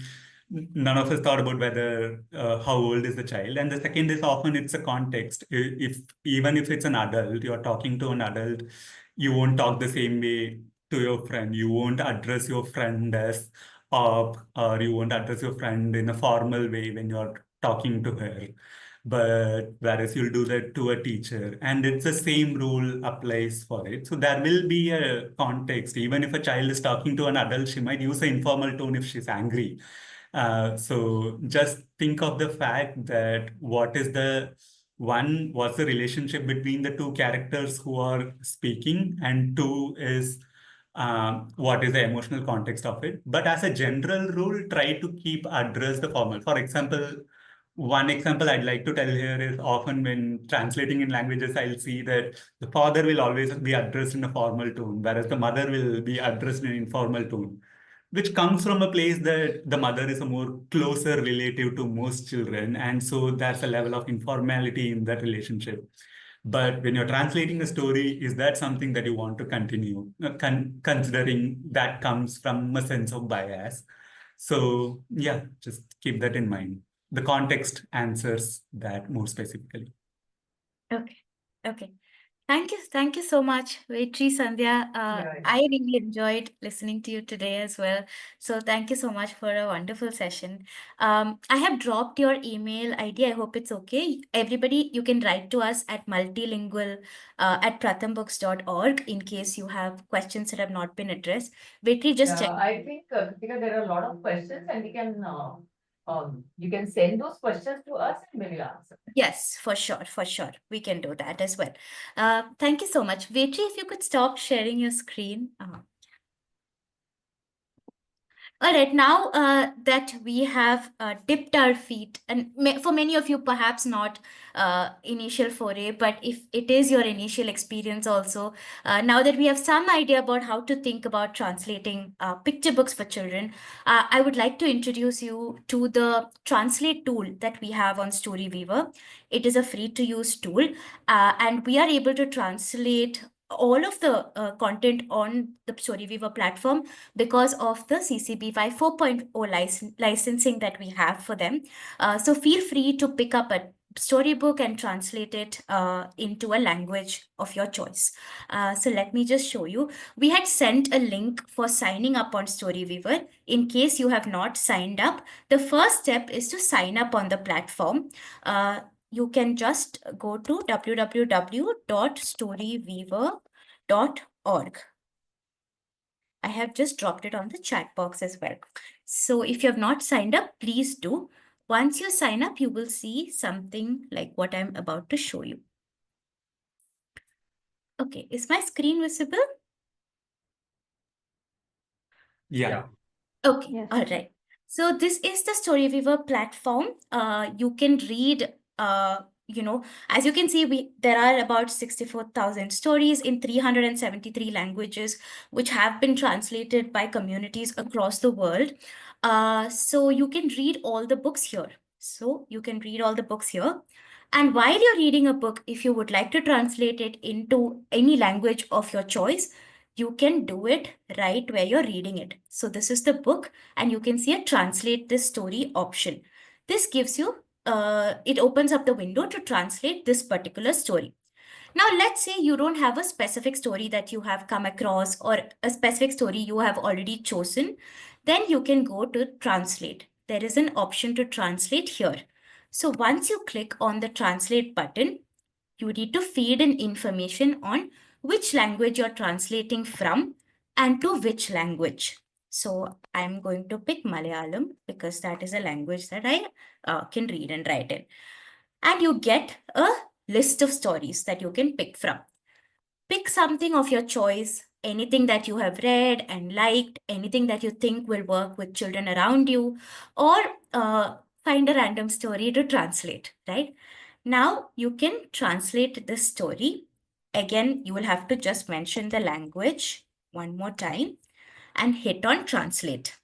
none of us thought about whether how old is the child. And the second is often it's a context. If even if it's an adult, you're talking to an adult, you won't talk the same way to your friend. You won't address your friend as up, or you won't address your friend in a formal way when you're talking to her. But whereas you'll do that to a teacher, and it's the same rule applies for it. So there will be a context. Even if a child is talking to an adult, she might use an informal tone if she's angry. So just think of the fact that what's the relationship between the two characters who are speaking, and two is what is the emotional context of it. But as a general rule, try to keep address the formal. For example, one example I'd like to tell here is often when translating in languages, I'll see that the father will always be addressed in a formal tone, whereas the mother will be addressed in an informal tone, which comes from a place that the mother is a more closer relative to most children. And so there's a level of informality in that relationship. But when you're translating a story, is that something that you want to continue, considering that comes from a sense of bias? So yeah, just keep that in mind. The context answers that more specifically.
Okay. Okay. Thank you so much, Vetri, Sandhya.
Yeah.
I really enjoyed listening to you today as well. So thank you so much for a wonderful session. I have dropped your email ID. I hope it's okay. Everybody, you can write to us at multilingual at prathambooks.org in case you have questions that have not been addressed. Vetri, just check.
I think Kritika, there are a lot of questions and we can you can send those questions to us and we will answer.
Yes, for sure, for sure. We can do that as well. Thank you so much. Vetri, if you could stop sharing your screen. All right, now that we have dipped our feet, and for many of you, perhaps not initial foray, but if it is your initial experience also, now that we have some idea about how to think about translating picture books for children, I would like to introduce you to the translate tool that we have on StoryWeaver. It is a free to use tool, and we are able to translate all of the content on the StoryWeaver platform because of the CC BY 4.0 licensing that we have for them. So feel free to pick up a storybook and translate it into a language of your choice. So let me just show you. We had sent a link for signing up on StoryWeaver. In case you have not signed up, the first step is to sign up on the platform. You can just go to www.storyweaver.org. I have just dropped it on the chat box as well. So if you have not signed up, please do. Once you sign up, you will see something like what I'm about to show you. Okay, is my screen visible?
Yeah.
Okay,
Yes.
all right. So this is the StoryWeaver platform. You can read, as you can see, there are about 64,000 stories in 373 languages, which have been translated by communities across the world. So you can read all the books here. And while you're reading a book, if you would like to translate it into any language of your choice, you can do it right where you're reading it. So this is the book, and you can see a translate this story option. This gives you, it opens up the window to translate this particular story. Now, let's say you don't have a specific story that you have come across or a specific story you have already chosen. Then you can go to translate. There is an option to translate here. So once you click on the translate button, you need to feed in information on which language you're translating from and to which language. So I'm going to pick Malayalam because that is a language that I can read and write in. And you get a list of stories that you can pick from. Pick something of your choice, anything that you have read and liked, anything that you think will work with children around you, or find a random story to translate, right? Now you can translate this story. Again, you will have to just mention the language one more time and hit on translate.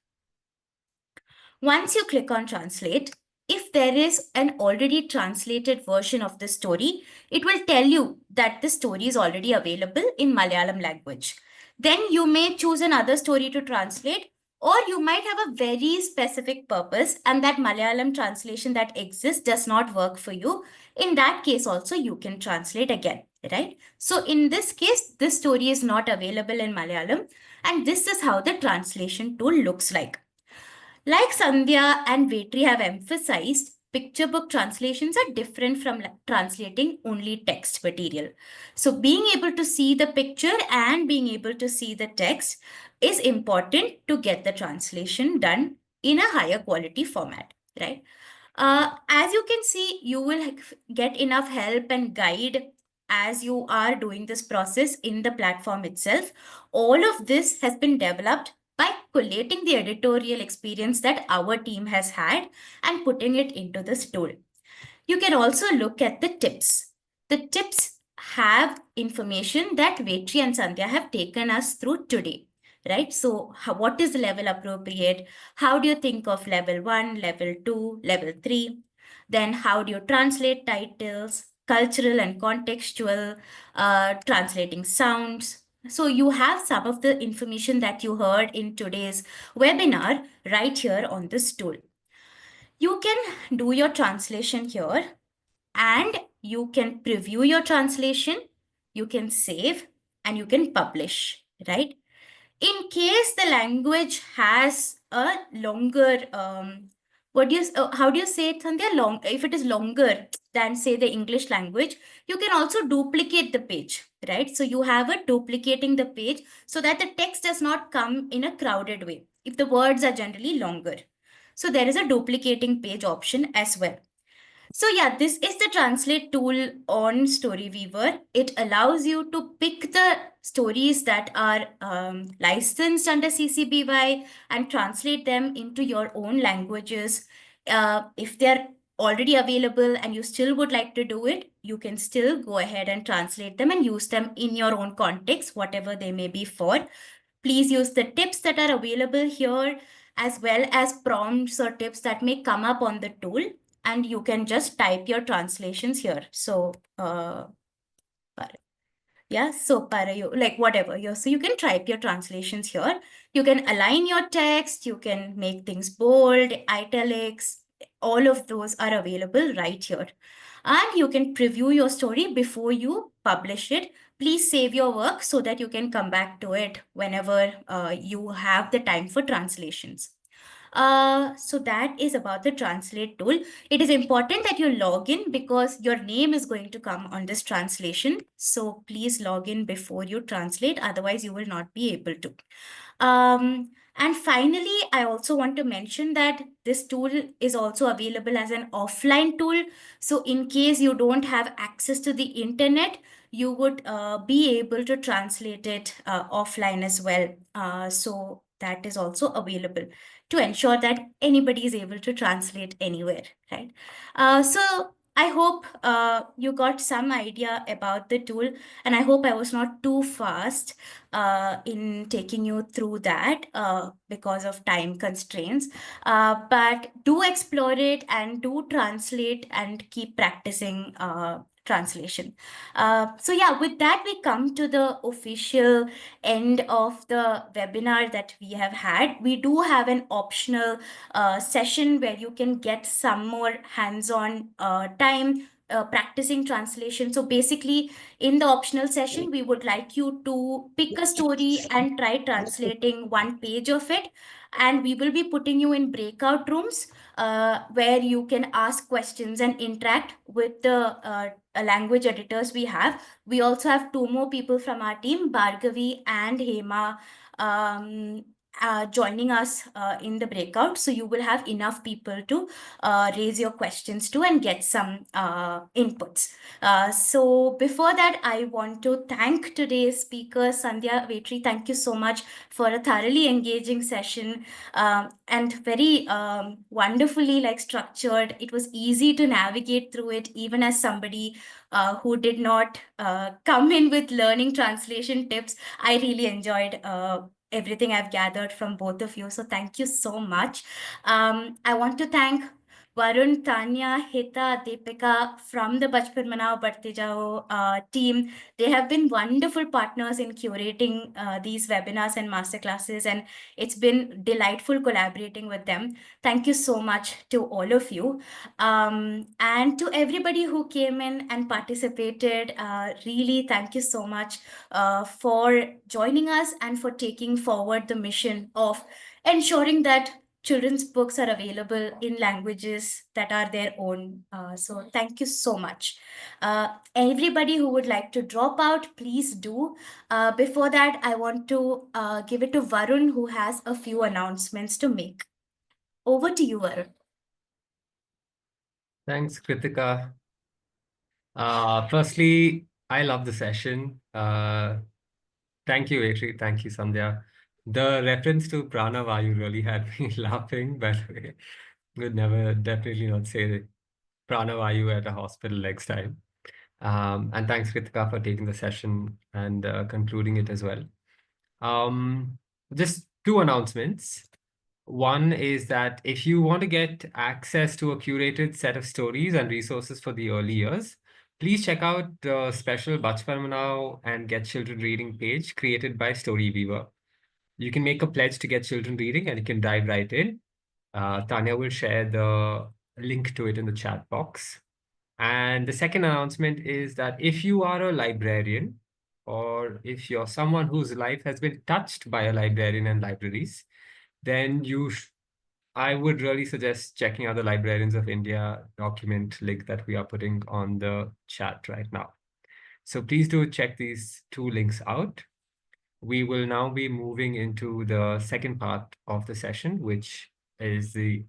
Once you click on translate, if there is an already translated version of the story, it will tell you that the story is already available in Malayalam language. Then you may choose another story to translate, or you might have a very specific purpose and that Malayalam translation that exists does not work for you. In that case also, you can translate again, right? So in this case, this story is not available in Malayalam, and this is how the translation tool looks like. Like Sandhya and Vetri have emphasized, picture book translations are different from translating only text material. So being able to see the picture and being able to see the text is important to get the translation done in a higher quality format, right? As you can see, you will get enough help and guide as you are doing this process in the platform itself. All of this has been developed by collating the editorial experience that our team has had and putting it into this tool. You can also look at the tips. The tips have information that Vetri and Sandhya have taken us through today, right? So what is the level appropriate? How do you think of level 1, level 2, level 3? Then how do you translate titles, cultural and contextual, translating sounds? So you have some of the information that you heard in today's webinar right here on this tool. You can do your translation here and you can preview your translation, you can save, and you can publish, right? In case the language has a longer, how do you say it, Sandhya? If it is longer than, say, the English language, you can also duplicate the page, right? So you have a duplicating the page so that the text does not come in a crowded way if the words are generally longer. So there is a duplicating page option as well. So yeah, this is the translate tool on StoryWeaver. It allows you to pick the stories that are licensed under CC BY and translate them into your own languages. If they're already available and you still would like to do it, you can still go ahead and translate them and use them in your own context, whatever they may be for. Please use the tips that are available here, as well as prompts or tips that may come up on the tool, and you can just type your translations here. So, yeah, so like whatever, so you can type your translations here. You can align your text, you can make things bold, italics, all of those are available right here. And you can preview your story before you publish it. Please save your work so that you can come back to it whenever you have the time for translations. So that is about the translate tool. It is important that you log in because your name is going to come on this translation. So please log in before you translate, otherwise you will not be able to. And finally, I also want to mention that this tool is also available as an offline tool. So in case you don't have access to the internet, you would be able to translate it offline as well. So that is also available to ensure that anybody is able to translate anywhere, right? So I hope you got some idea about the tool, and I hope I was not too fast in taking you through that because of time constraints. But do explore it and do translate and keep practicing translation. So yeah, with that, we come to the official end of the webinar that we have had. We do have an optional session where you can get some more hands-on time practicing translation. So basically, in the optional session, we would like you to pick a story and try translating one page of it. And we will be putting you in breakout rooms where you can ask questions and interact with the language editors we have. We also have two more people from our team, Bhargavi and Hema, joining us in the breakout. So you will have enough people to raise your questions to and get some inputs. So before that, I want to thank today's speaker, Sandhya Vetri. Thank you so much for a thoroughly engaging session and very wonderfully structured. It was easy to navigate through it, even as somebody who did not come in with learning translation tips. I really enjoyed everything I've gathered from both of you. So thank you so much. I want to thank Varun, Tanya, Hita, Deepika from the Bachpan Manao Badhte Jao team. They have been wonderful partners in curating these webinars and masterclasses, and it's been delightful collaborating with them. Thank you so much to all of you. And to everybody who came in and participated, really thank you so much for joining us and for taking forward the mission of ensuring that children's books are available in languages that are their own. So thank you so much. Everybody who would like to drop out, please do. Before that, I want to give it to Varun, who has a few announcements to make. Over to you, Varun.
Thanks, Kritika. Firstly, I love the session. Thank you, Vetri. Thank you, Sandhya. The reference to Prana Vayu really had me laughing, by the way. Would never, definitely not say Prana Vayu at a hospital next time. And thanks, Kritika, for taking the session and concluding it as well. Just two announcements. One is that if you want to get access to a curated set of stories and resources for the early years, please check out the special Bachpan Manao and Get Children Reading page created by StoryWeaver. You can make a pledge to get children reading and you can dive right in. Tanya will share the link to it in the chat box. And the second announcement is that if you are a librarian or if you're someone whose life has been touched by a librarian and libraries, then I would really suggest checking out the Librarians of India document link that we are putting on the chat right now. So please do check these two links out. We will now be moving into the second part of the session, which is the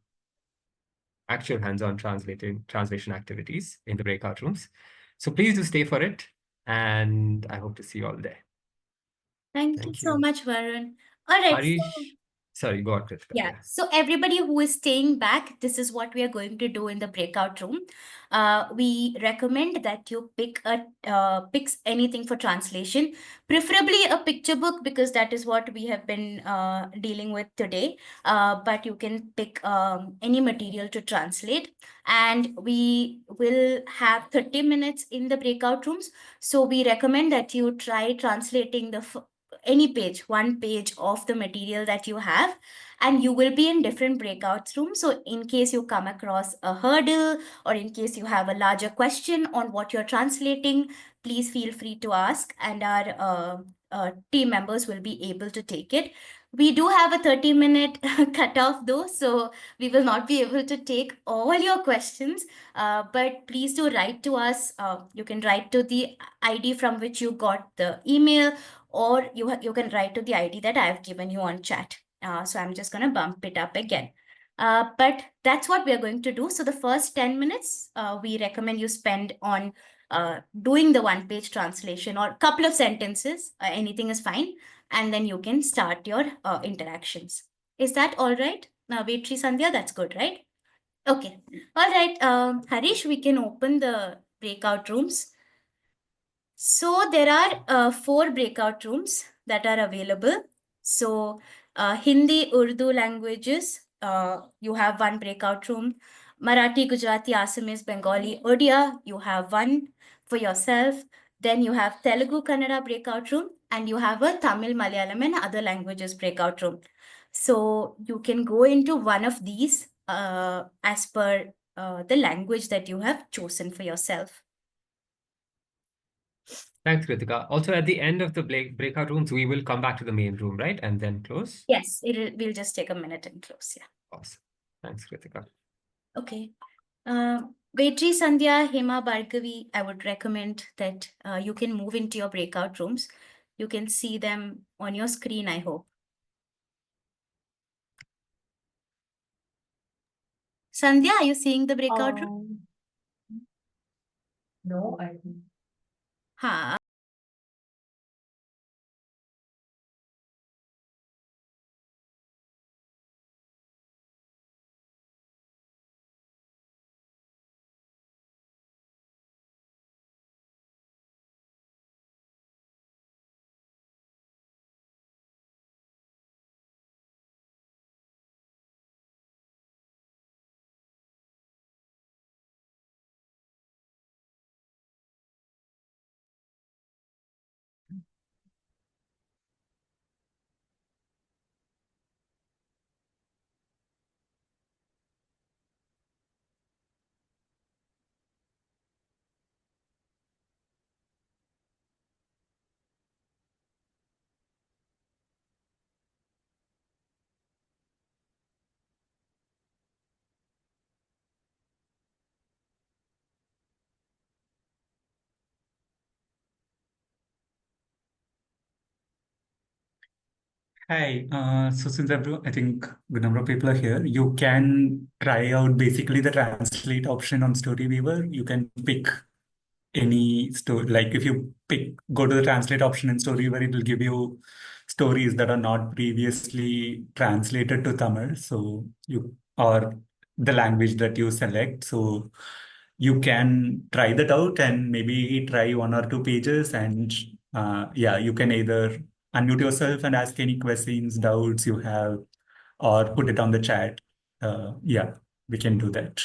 actual hands-on translation activities in the breakout rooms. So please do stay for it, and I hope to see you all there.
Thank you
Thank
so
you.
much, Varun. All right.
Harish, sorry, go on, Kritika.
Yeah. So everybody who is staying back, this is what we are going to do in the breakout room. We recommend that you pick anything for translation, preferably a picture book, because that is what we have been dealing with today. But you can pick any material to translate, and we will have 30 minutes in the breakout rooms. So we recommend that you try translating any page, one page of the material that you have, and you will be in different breakout rooms. So in case you come across a hurdle, or in case you have a larger question on what you're translating, please feel free to ask, and our team members will be able to take it. We do have a 30-minute cutoff though, so we will not be able to take all your questions, but please do write to us. You can write to the ID from which you got the email, or you can write to the ID that I've given you on chat. So I'm just going to bump it up again. But that's what we are going to do. So the first 10 minutes, we recommend you spend on doing the one-page translation or a couple of sentences. Anything is fine. And then you can start your interactions. Is that all right? Vetri, Sandhya, that's good, right? Okay. All right. Harish, we can open the breakout rooms. So there are 4 breakout rooms that are available. So Hindi, Urdu languages, you have one breakout room. Marathi, Gujarati, Assamese, Bengali, Odia, you have one for yourself. Then you have Telugu, Kannada breakout room, and you have a Tamil, Malayalam, and other languages breakout room. So you can go into one of these as per the language that you have chosen for yourself.
Thanks, Kritika. Also, at the end of the breakout rooms, we will come back to the main room, right? And then close?
Yes, we'll just take a minute and close. Yeah.
Awesome. Thanks, Kritika.
Okay. Vetri, Sandhya, Hema, Bhargavi, I would recommend that you can move into your breakout rooms. You can see them on your screen, I hope. Sandhya, are you seeing the breakout room?
No, I think.
Ha.
Hi, so since I think good number of people are here, you can try out basically the translate option on StoryWeaver. You can pick any story, like if you go to the translate option in StoryWeaver, it will give you stories that are not previously translated to Tamil. So or the language that you select. So you can try that out and maybe try 1 or 2 pages, and yeah, you can either unmute yourself and ask any questions, doubts you have, or put it on the chat. Yeah, we can do that.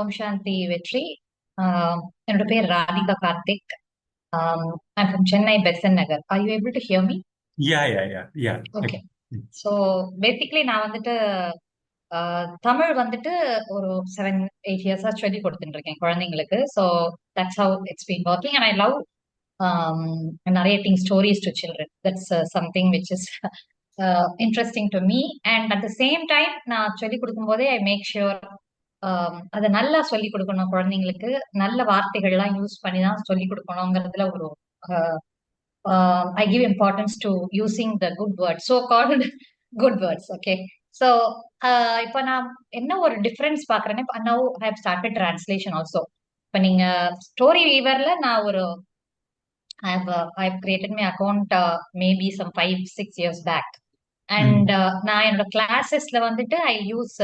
ஓம் சாந்தி வெற்றி. என்னோட பேர் Radhika Karthik. I'm from Chennai, Besant Nagar. Are you able to hear me?
Yeah.
Okay. So basically நான் வந்துட்டு தமிழ் வந்துட்டு ஒரு 7-8 இயர்ஸா சொல்லி கொடுத்துட்டு இருக்கேன் குழந்தைங்களுக்கு. So that's how it's been working and I love narrating stories to children. That's something which is interesting to me. And at the same time, நான் சொல்லி கொடுக்கும் போதே ஐ மேக் ஷுர் அதை நல்லா சொல்லி கொடுக்கணும் குழந்தைங்களுக்கு. நல்ல வார்த்தைகள்லாம் யூஸ் பண்ணி தான் சொல்லி கொடுக்கணுங்கிறதுல ஒரு I give importance to using the good words, so-called good words. Okay. So, இப்போ நான் என்ன ஒரு difference பாக்குறேன்னா, now I have started translation also. இப்போ நீங்க ஸ்டோரி வீவர்ல நான் ஒரு I've created my account maybe some 5-6 years back. And நான் என்னோட கிளாஸஸ்ல வந்துட்டு ஐ யூஸ்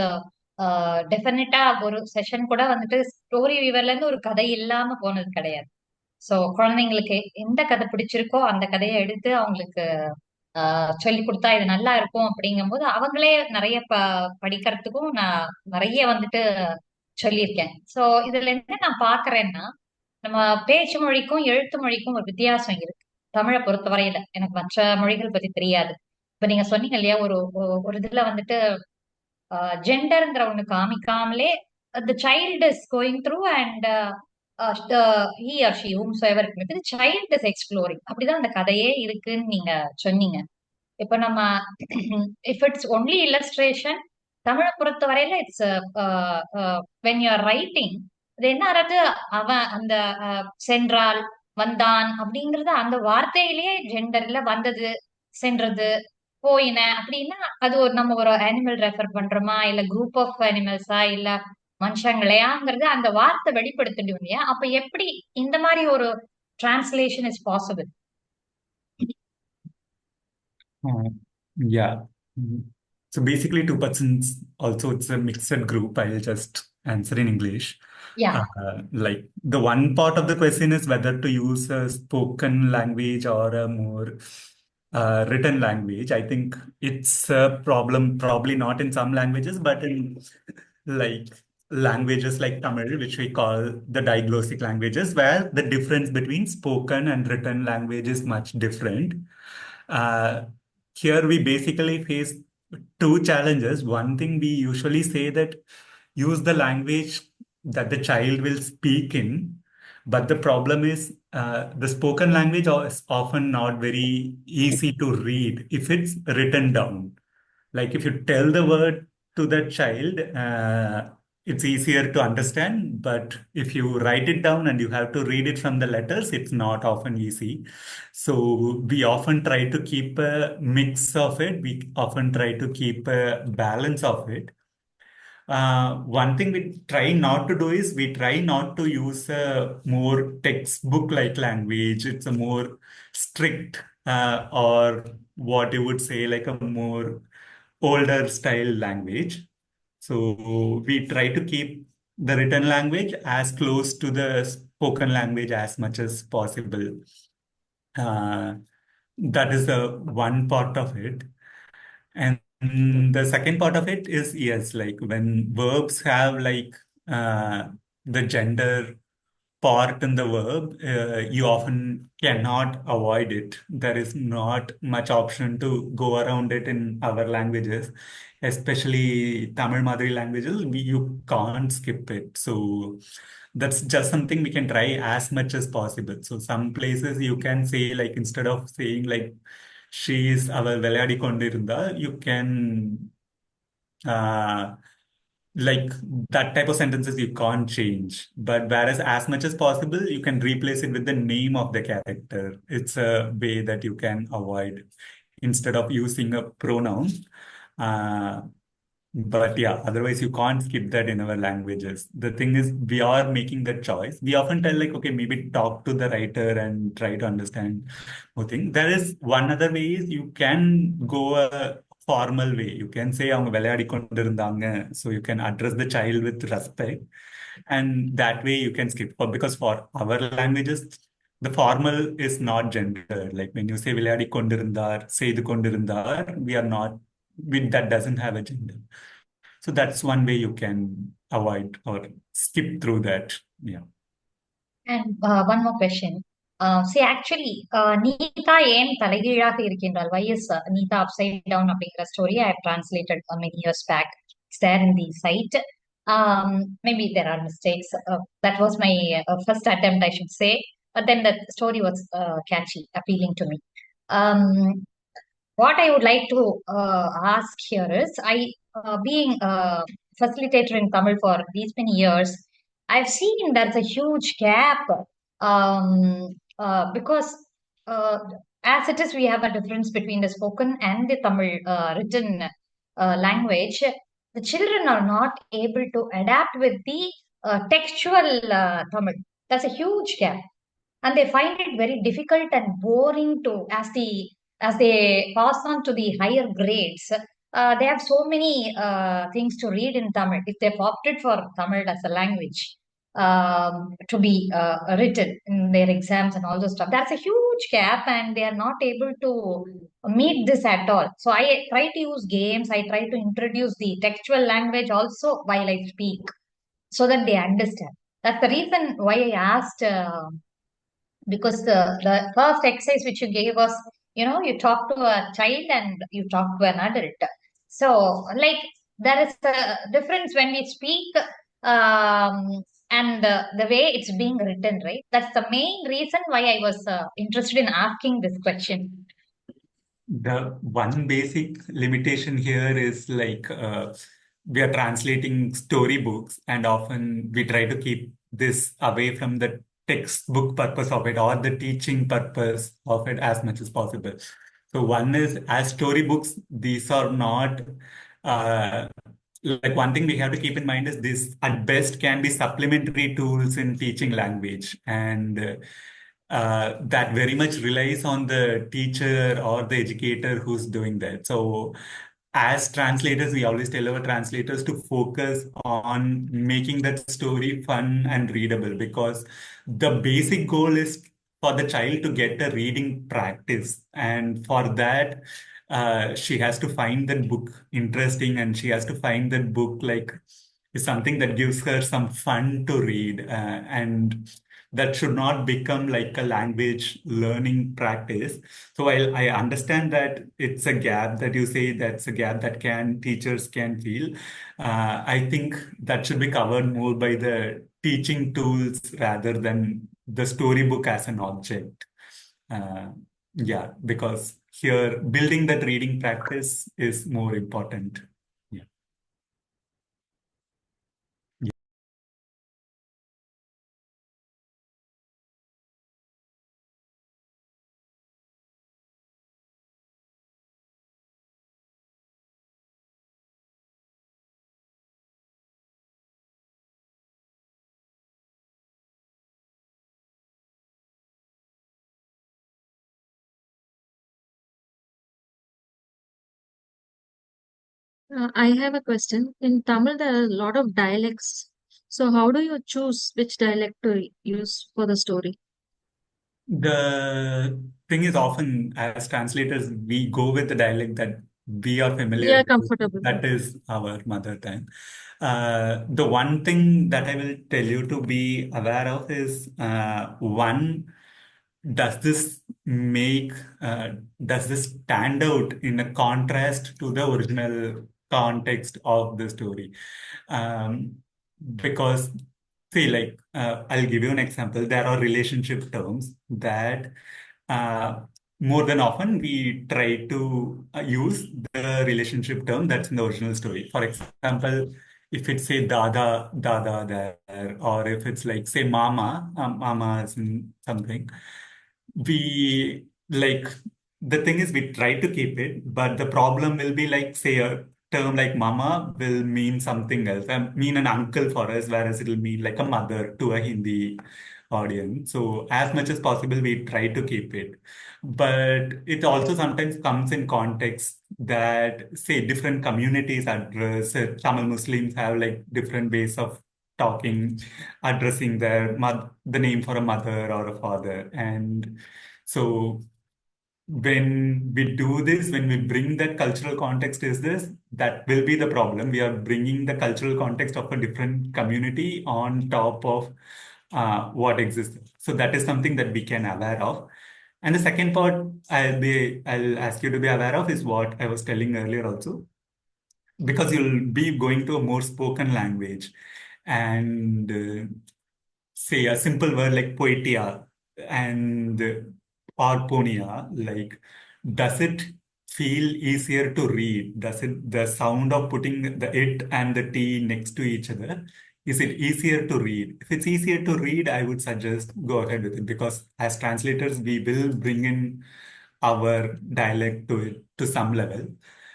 டெஃபினட்டா ஒரு செஷன் கூட வந்துட்டு ஸ்டோரி வீவர்ல இருந்து ஒரு கதை இல்லாம போனது கிடையாது. ஸோ குழந்தைங்களுக்கு எந்த கதை பிடிச்சிருக்கோ அந்த கதையை எடுத்து அவங்களுக்கு சொல்லி கொடுத்தா இது நல்லா இருக்கும் அப்படிங்கும்போது அவங்களே நிறைய படிக்கிறதுக்கும் நான் நிறைய வந்துட்டு சொல்லியிருக்கேன். ஸோ இதுல என்ன நான் பாக்குறேன்னா, நம்ம பேச்சு மொழிக்கும் எழுத்து மொழிக்கும் ஒரு வித்தியாசம் இருக்கு தமிழை பொறுத்தவரையில. எனக்கு மற்ற மொழிகள் பத்தி தெரியாது. இப்ப நீங்க சொன்னீங்க இல்லையா, ஒரு இதுல வந்துட்டு ஜெண்டர்ங்கிற ஒண்ணு காமிக்காமலே the child is going through and he or she whomsoever it may be, the child is exploring. அப்படிதான் அந்த கதையே இருக்குன்னு நீங்க சொன்னீங்க. இப்ப நம்ம if it's only illustration, தமிழை பொறுத்த வரையில it's when you are writing, அது என்ன ஆறது, அவன் அந்த சென்றால் வந்தான் அப்படிங்கறது அந்த வார்த்தையிலேயே ஜெண்டர்ல வந்தது சென்றது போயின அப்படின்னா அது ஒரு நம்ம ஒரு அனிமல் ரெஃபர் பண்றோமா இல்ல குரூப் ஆஃப் அனிமல்ஸா இல்ல மனுஷங்களையாங்கிறது அந்த வார்த்தை வெளிப்படுத்திடும் இல்லையா? அப்ப எப்படி இந்த மாதிரி ஒரு translation is possible?
Yeah. So basically, two persons also, it's a mixed group. I'll just answer in English.
Yeah.
Like the one part of the question is whether to use a spoken language or a more written language. I think it's a problem, probably not in some languages, but in like languages like Tamil, which we call the diglossic languages, where the difference between spoken and written language is much different. Here we basically face two challenges. One thing, we usually say that use the language that the child will speak in, but the problem is the spoken language is often not very easy to read if it's written down. Like if you tell the word to the child, it's easier to understand, but if you write it down and you have to read it from the letters, it's not often easy. So we often try to keep a mix of it. We often try to keep a balance of it. One thing we try not to do is we try not to use a more textbook-like language. It's a more strict or what you would say like a more older style language. So we try to keep the written language as close to the spoken language as much as possible. That is the one part of it. And the second part of it is, yes, like when verbs have like the gender part in the verb, you often cannot avoid it. There is not much option to go around it in our languages, especially Tamil Madri languages. You can't skip it. So that's just something we can try as much as possible. So some places you can say, like, instead of saying like she is our விளையாடி கொண்டிருந்தா, you can like that type of sentences you can't change. But whereas as much as possible, you can replace it with the name of the character. It's a way that you can avoid instead of using a pronoun. But yeah, otherwise you can't skip that in our languages. The thing is, we are making that choice. We often tell like, okay, maybe talk to the writer and try to understand more thing. There is one other way is you can go a formal way. You can say அவங்க விளையாடி கொண்டிருந்தாங்க. So you can address the child with respect. And that way you can skip. Because for our languages, the formal is not gendered. Like when you say விளையாடி கொண்டிருந்தார், செய்து கொண்டிருந்தார், we are not, that doesn't have a gender. So that's one way you can avoid or skip through that. Yeah.
And one more question. See, actually, Neeta ஏன் தலைகீழாக இருக்கின்றாள்? Why is Neeta upside down அப்படிங்கிற story I have translated many years back. It's there in the site. Maybe there are mistakes. That was my first attempt, I should say. But then the story was catchy, appealing to me. Um, what I would like to ask here is, being a facilitator in Tamil for these many years, I've seen there's a huge gap because as it is, we have a difference between the spoken and the Tamil written language. The children are not able to adapt with the textual Tamil. There's a huge gap, and they find it very difficult and boring to as they pass on to the higher grades. They have so many things to read in Tamil. If they've opted for Tamil as a language to be written in their exams and all those stuff, that's a huge gap, and they are not able to meet this at all. So I try to use games. I try to introduce the textual language also while I speak, so that they understand. That's the reason why I asked. Because the first exercise which you gave us, you talk to a child and you talk to an adult. So, like, there is a difference when we speak and the way it's being written, right? That's the main reason why I was interested in asking this question.
The one basic limitation here is like we are translating storybooks, and often we try to keep this away from the textbook purpose of it or the teaching purpose of it as much as possible. So one is, as storybooks, these are not like, one thing we have to keep in mind is this at best can be supplementary tools in teaching language, and that very much relies on the teacher or the educator who's doing that. So as translators, we always tell our translators to focus on making that story fun and readable, because the basic goal is for the child to get a reading practice. And for that, she has to find that book interesting, and she has to find that book like is something that gives her some fun to read. And that should not become like a language learning practice. So while I understand that it's a gap that you say, that's a gap that teachers can feel, I think that should be covered more by the teaching tools rather than the storybook as an object. Yeah, because here building that reading practice is more important. Yeah.
I have a question. In Tamil, there are a lot of dialects. So, how do you choose which dialect to use for the story?
The thing is, often as translators, we go with the dialect that we are familiar
Yeah,
with.
comfortable.
That is our mother tongue. The one thing that I will tell you to be aware of is one, does this make, does this stand out in a contrast to the original context of the story? Because, say, like, I'll give you an example. There are relationship terms that uh, more than often we try to use the relationship term that's in the original story. For example, if it's say dada, dada there, or if it's like say mama, mama is in something, we like, the thing is we try to keep it, but the problem will be like, say, a term like mama will mean something else, mean an uncle for us, whereas it'll mean like a mother to a Hindi audience. So as much as possible, we try to keep it. But it also sometimes comes in context that, say, different communities address, Tamil Muslims have like different ways of talking, addressing their the name for a mother or a father. And so when we do this, when we bring that cultural context is this, that will be the problem. We are bringing the cultural context of a different community on top of what exists. So that is something that we can aware of. And the second part I'll ask you to be aware of is what I was telling earlier also, because you'll be going to a more spoken language and say a simple word like poetia and arponia, like does it feel easier to read? Does it the sound of putting the it and the t next to each other, is it easier to read? If it's easier to read, I would suggest go ahead with it, because as translators, we will bring in our dialect to it to some level.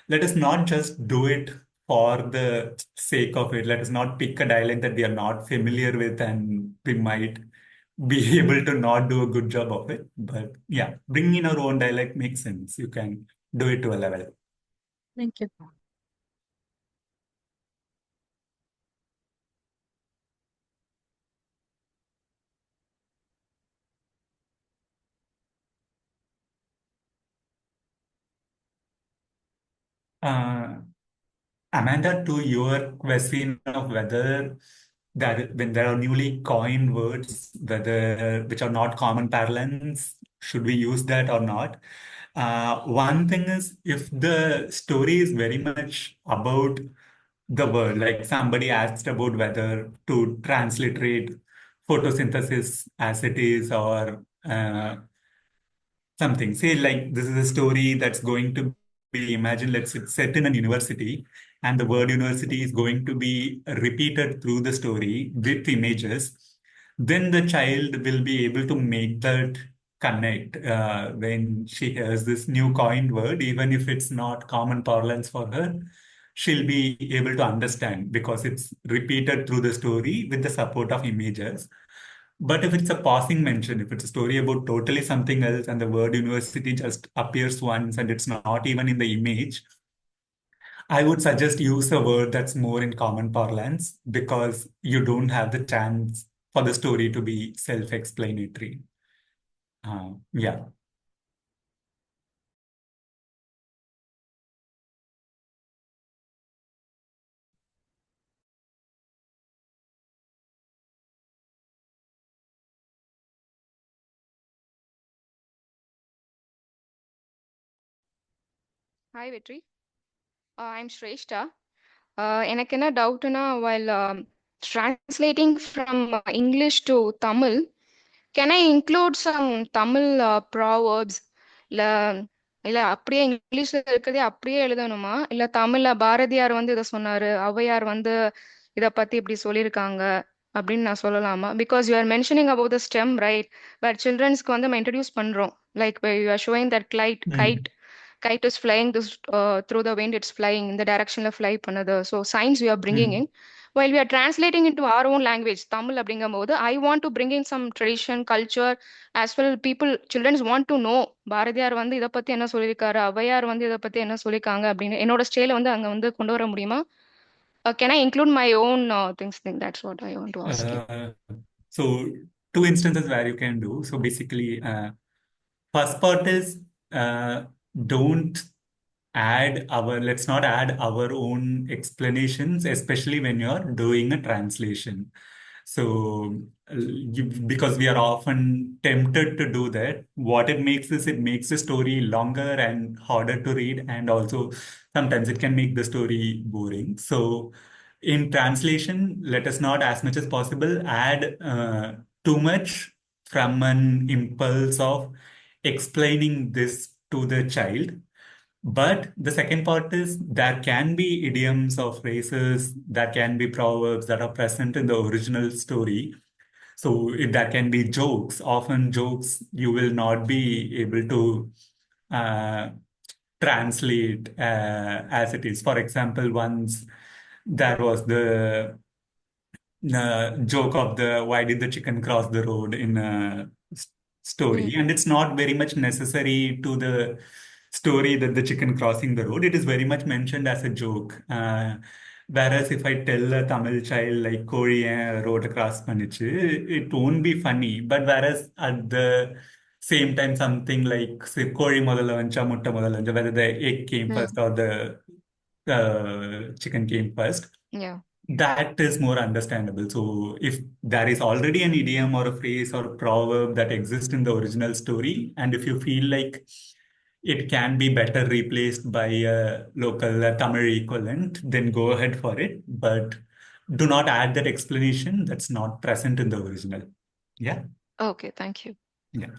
Let us not just do it for the sake of it. Let us not pick a dialect that we are not familiar with and we might be able to not do a good job of it. But yeah, bringing in our own dialect makes sense. You can do it to a level.
Thank you.
Uh, Amanda, to your question of whether that when there are newly coined words, whether which are not common parlance, should we use that or not? One thing is, if the story is very much about the word, like somebody asked about whether to transliterate photosynthesis as it is, or something. Say like this is a story that's going to be, imagine let's it's set in a university, and the word university is going to be repeated through the story with images. Then the child will be able to make that connect when she hears this new coined word, even if it's not common parlance for her. She'll be able to understand because it's repeated through the story with the support of images. But if it's a passing mention, if it's a story about totally something else and the word university just appears once and it's not even in the image, I would suggest use a word that's more in common parlance, because you don't have the chance for the story to be self-explanatory. Yeah.
Hi, Vetri. I'm Shrestha. எனக்கு என்ன டவுட்னா while translating from English to Tamil, can I include some Tamil proverbs? இல்ல இல்ல அப்படியே இங்கிலீஷ்ல இருக்கிறதே அப்படியே எழுதணுமா? இல்ல தமிழ்ல பாரதியார் வந்து இதை சொன்னாரு, ஔவையார் வந்து இத பத்தி இப்படி சொல்லியிருக்காங்க அப்படின்னு நான் சொல்லலாமா? Because you are mentioning about the stem, right? But childrensக்கு வந்து நம்ம introduce பண்றோம். Like you are showing that kite is flying this through the wind, it's flying in the direction of fly பண்ணுது. So science we are bringing in while we are translating into our own language Tamil அப்படிங்கும்போது I want to bring in some tradition culture as well. Children want to know Bharathiyar வந்து இத பத்தி என்ன சொல்லியிருக்காரு, ஔவையார் வந்து இத பத்தி என்ன சொல்லிருக்காங்க அப்படின்னு என்னோட ஸ்டைல வந்து அங்க வந்து கொண்டு வர முடியுமா? Can I include my own things? That's what I want to ask you.
So two instances where you can do. So basically, first part is don't let's not add our own explanations, especially when you're doing a translation. So, because we are often tempted to do that, what it makes is it makes the story longer and harder to read, and also sometimes it can make the story boring. So, in translation, let us not, as much as possible, add too much from an impulse of explaining this to the child. But the second part is there can be idioms or phrases, there can be proverbs that are present in the original story. So if there can be jokes, often jokes you will not be able to uh, translate as it is. For example, once there was the joke of the why did the chicken cross the road in a story, and it's not very much necessary to the story that the chicken crossing the road. It is very much mentioned as a joke. Whereas if I tell a Tamil child like கோழி ஏன் road cross பண்ணிச்சு, it won't be funny. But whereas at the same time something like say kori modala vancha mutta modala vancha, whether the egg came first or the chicken came first.
Yeah.
That is more understandable. So if there is already an idiom or a phrase or a proverb that exists in the original story, and if you feel like it can be better replaced by a local Tamil equivalent, then go ahead for it. But do not add that explanation that's not present in the original. Yeah.
Okay, thank you.
Yeah.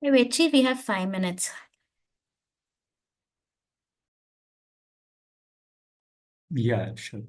Hey, Vechi, we have 5 minutes.
Yeah, sure.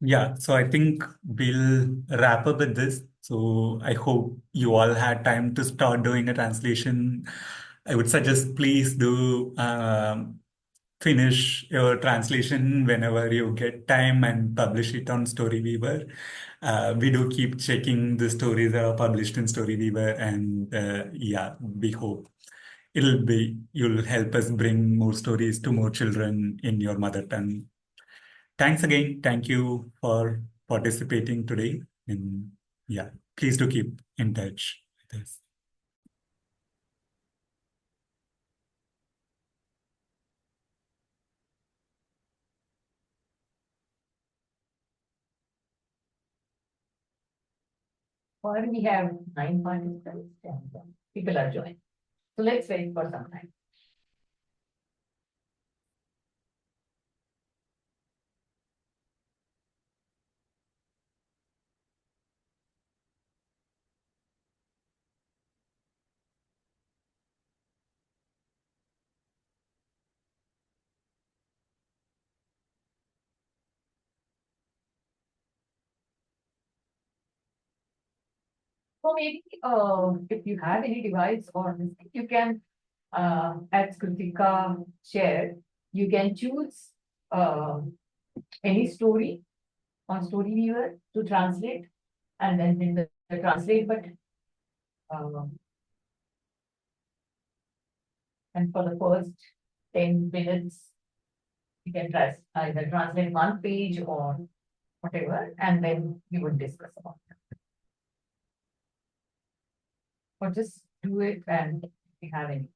Yeah, so I think we'll wrap up with this. So I hope you all had time to start doing a translation. I would suggest please do finish your translation whenever you get time and publish it on StoryWeaver. We do keep checking the stories that are published in StoryWeaver, and yeah, we hope you'll help us bring more stories to more children in your mother tongue. Thanks again. Thank you for participating today. And yeah, please do keep in touch with us.
Already we have 9 participants and people are joining. So let's wait for some time. So maybe if you have any device or anything, you can, as Kritika shared, you can choose any story on StoryWeaver to translate, and then in the translate button. And for the first 10 minutes, you can either translate one page or whatever, and then we would discuss about it. Or just do it and if you have any.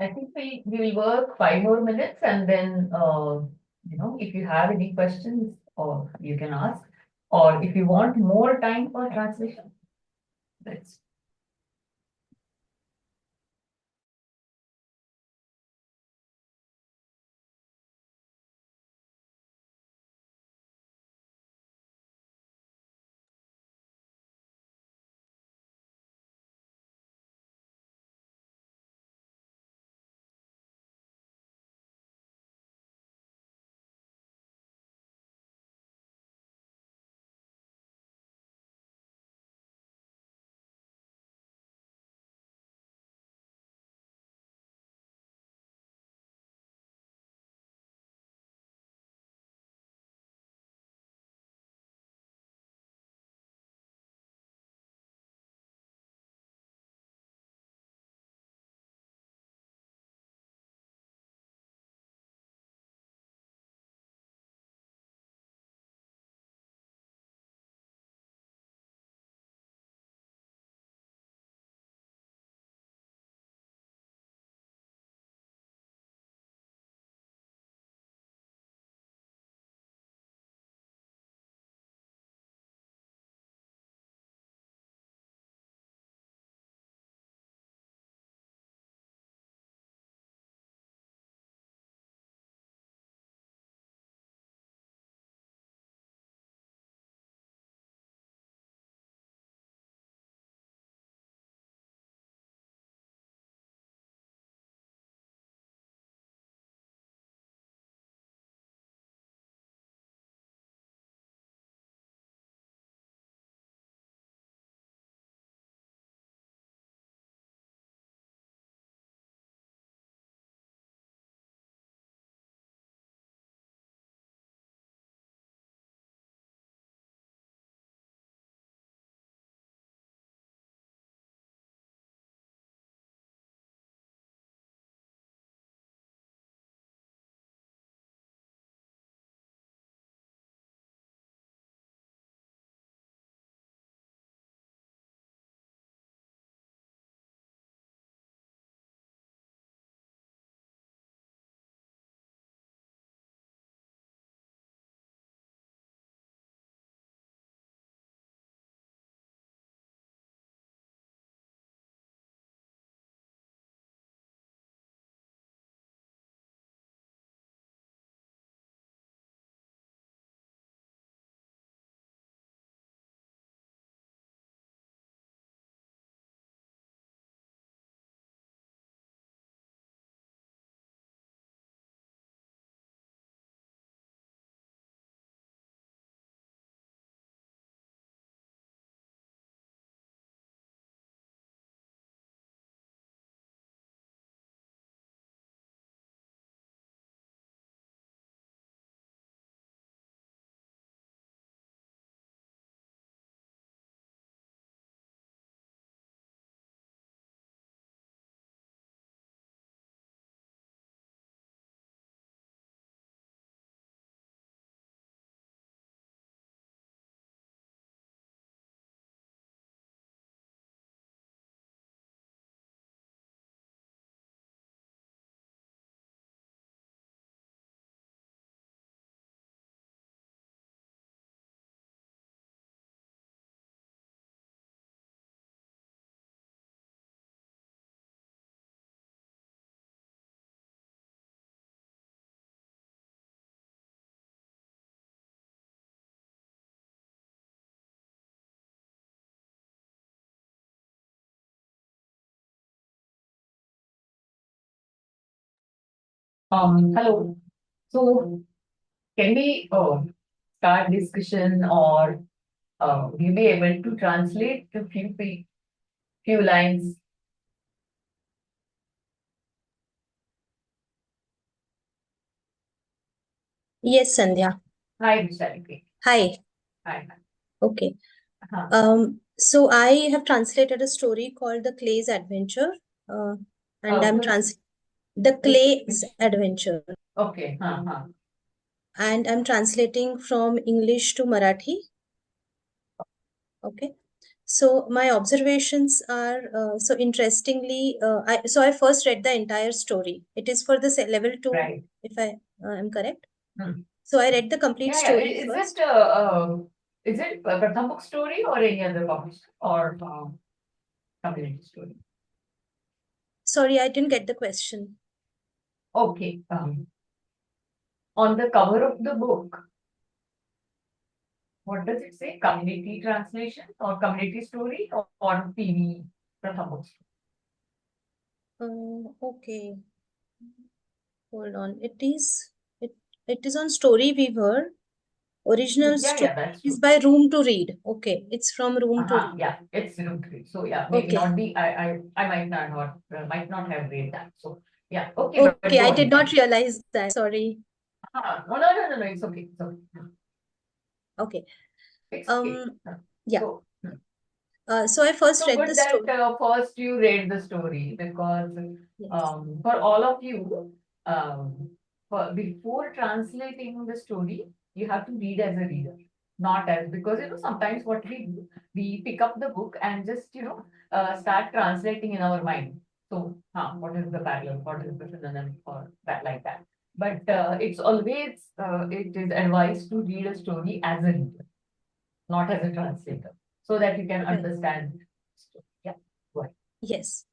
I think we will work 5 more minutes, and then if you have any questions, or you can ask, or if you want more time for translation, let's. Hello. So can we start discussion, or will you be able to translate a few lines?
Yes, Sandhya.
Hi, Vishali.
Hi.
Hi.
Okay.
Uh-huh.
So I have translated a story called The Clay's Adventure, and I'm The Clay's Adventure,
Okay. Uh-huh.
and I'm translating from English to Marathi. Okay. So my observations are so interestingly, I first read the entire story. It is for the level 2,
Right.
if I am correct.
Hmm.
So I read the complete
Yeah, yeah.
story
Is
first.
it Pratham Books Story or any other publisher or community story?
Sorry, I didn't get the question.
Okay. On the cover of the book, what does it say? Community translation or community story or PV Pratham Books?
Okay, hold on. It is on StoryWeaver. Original
Yeah,
story
that's
is
true.
by Room to Read. Okay, it's from Room to Read.
Yeah, it's okay. So yeah, maybe
Okay.
not be. I might not have read that. So yeah, okay.
Okay,
go
I did
ahead.
not realize that. Sorry.
No. It's okay. It's okay.
Okay.
It's okay.
Yeah.
So,
So I first
so
read
good
the
that
story.
first you read the story because
Yes.
for all of you before translating the story you have to read as a reader, not as, because sometimes what we do, we pick up the book and just start translating in our mind. So what is the parallel, what is the synonym, or that, like that. But it's always it is advised to read a story as a reader, not as a translator, so that you can
Right.
understand. Yeah. Go ahead.
Yes.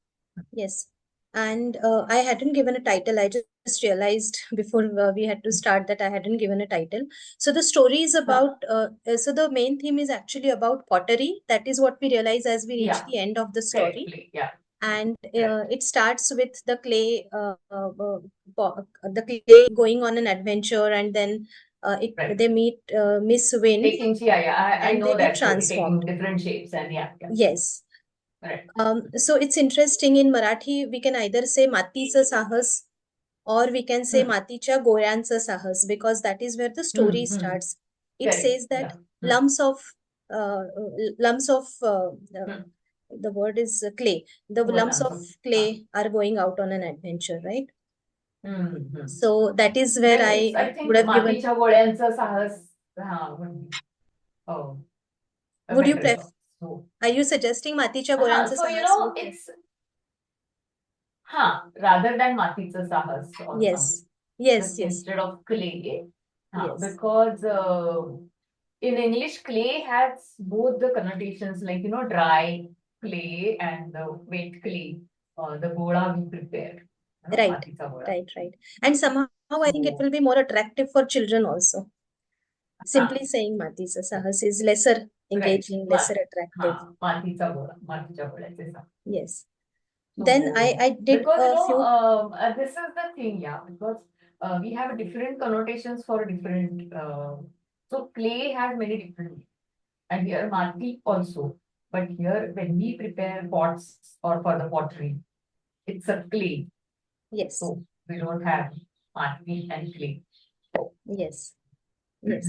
Yes. And I hadn't given a title. I just realized before we had to start that I hadn't given a title. So the story is about, so the main theme is actually about pottery. That is what we realize as we reach
Yeah.
the end of the story.
Correctly. Yeah.
And
Right.
it starts with the clay, the clay going on an adventure, and then
Right.
they meet Miss Wind,
Taking, I
and
know
they
that
get
story, taking
transformed.
different shapes and yeah.
Yes.
Right.
So it's interesting, in Marathi, we can either say Maतीचं साहस or we can say मातीच्या गोळ्यांचं साहस, because that is where the story starts. It
Correct.
says that
Yeah.
lumps of the word is clay. The lumps of clay are going out on an adventure, right? So that is where
I think
would have given.
मातीच्या गोळ्यांचं साहस would be, a
Would you
better
prefer?
choice.
Are you suggesting मातीच्या गोळ्यांचं
So
साहस?
it's rather than मातीचं साहस or
Yes.
something.
Yes.
Just
Yes.
instead of clay.
Yes.
Because in English, clay has both the connotations, like dry clay and the wet clay, the gola we prepare.
Right.
मातीचा गोळा.
Right. And somehow I think it will be more attractive for children also. Simply saying मातीचं साहस is lesser engaging, lesser attractive.
मातीचा गोळा, मातीच्या गोळ्याचे साहस.
Yes. Then I did
because
a few.
This is the thing, because we have different connotations for different. So clay has many different, and here mati also. But here, when we prepare pots or for the pottery, it's a clay.
Yes.
So we don't have mati and clay.
Yes. Yes.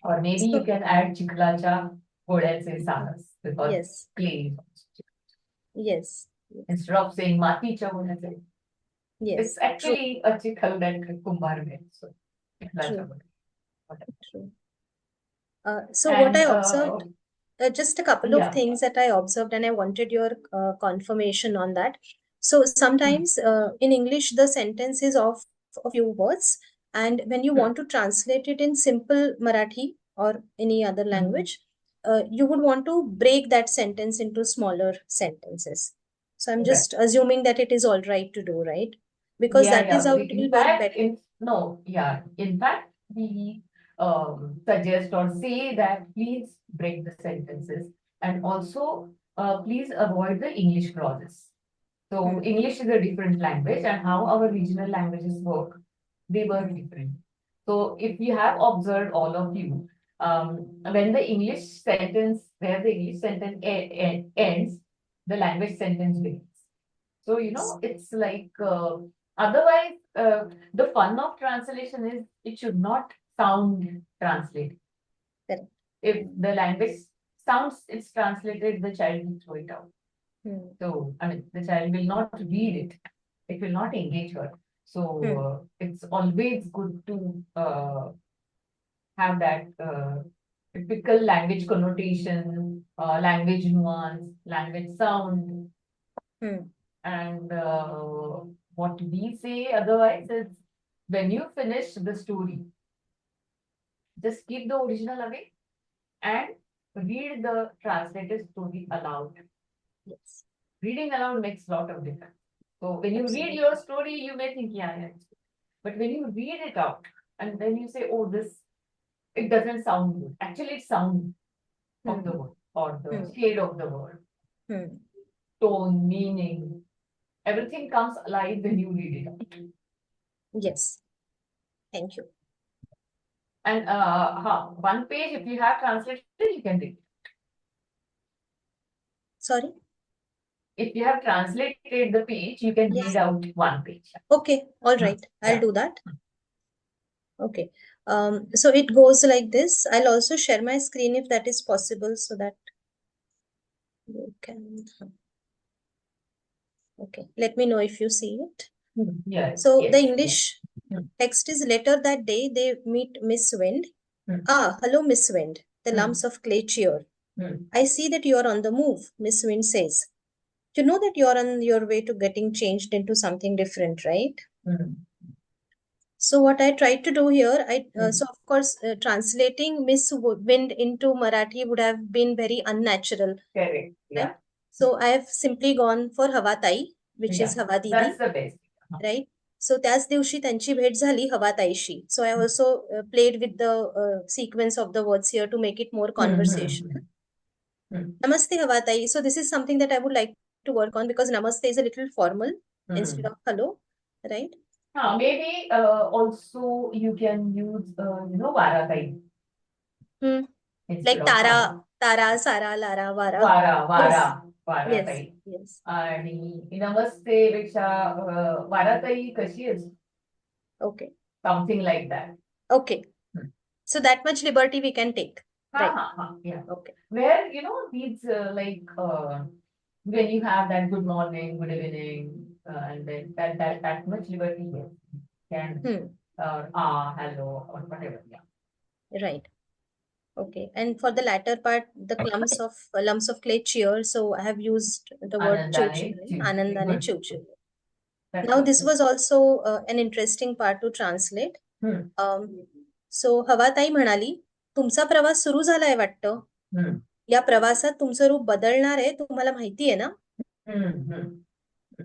Or maybe you can add chikhlacha गोळ्याचे साहस, because
Yes.
clay.
Yes.
Instead of saying मातीच्या गोळ्याचे.
Yes.
It's actually a chikhal that Kumbhar made. So,
True. So what I observed, just a couple of things that I observed, and I wanted your confirmation on that. So sometimes in English, the sentence is of a few words, and when you want to translate it in simple Marathi or any other language, you would want to break that sentence into smaller sentences. So I'm just assuming that it is all right to do, right? Because that is how it will work better.
In fact, we suggest or say that please break the sentences, and also please avoid the English clauses. So English is a different language, and how our regional languages work, they work different. So if you have observed, all of you, when the English sentence, where the English sentence ends, the language sentence begins. So, it's like, otherwise, the fun of translation is it should not sound translated.
Correct.
If the language sounds it's translated, the child will throw it out. So, the child will not read it. It will not engage her. So, it's always good to have that, typical language connotation, language nuance, language sound, and what we say otherwise is when you finish the story, just keep the original away and read the translated story aloud.
Yes.
Reading aloud makes a lot of difference. So when you read your story, you may think, yeah. But when you read it out and then you say, oh, this, it doesn't sound good. Actually, it sounds of the word or the shade of the word, tone, meaning, everything comes alive when you read it out.
Yes. Thank you.
And one page, if you have translated, you can read.
Sorry?
If you have translated the page, you can read out one page.
Okay, all right. I'll do that. Okay. So it goes like this. I'll also share my screen if that is possible so that you can. Okay, let me know if you see it.
Yes.
So
yes,
the English
yes.
text is later that day they meet Miss Wind. Hello, Miss Wind. The lumps of clay cheer. I see that you are on the move, Miss Wind says. You know that you are on your way to getting changed into something different, right? So what I tried to do here, so of course, translating Miss Wind into Marathi would have been very unnatural.
Correct. Yeah.
Right? So I have simply gone for Hava Tai, which is Hava Didi.
That's the best.
Right? So त्याच दिवशी त्यांची भेट झाली हवा ताईशी. So I also played with the sequence of the words here to make it more conversational. Namaste Hava Tai. So this is something that I would like to work on because Namaste is a little formal instead of hello, right?
Maybe also you can use Varatai.
Like Tara, Tara, Sara, Lara, Vara.
Vara.
Yes. Yes.
आणि नमस्ते पेक्षा वाराताई कशी आहेस?
Okay.
Something like that.
Okay. So that much liberty we can take. Right.
Yeah.
Okay.
Where these when you have that good morning, good evening, and then that much liberty here can hello or whatever. Yeah.
Right. Okay. And for the latter part, the lumps of clay cheer. So I have used the word Anandane Chivchil. Now this was also an interesting part to translate. So हवाताई म्हणाली, तुमचा प्रवास सुरू झालाय वाटतं. या प्रवासात तुमचं रूप बदलणार आहे तुम्हाला माहिती आहे ना?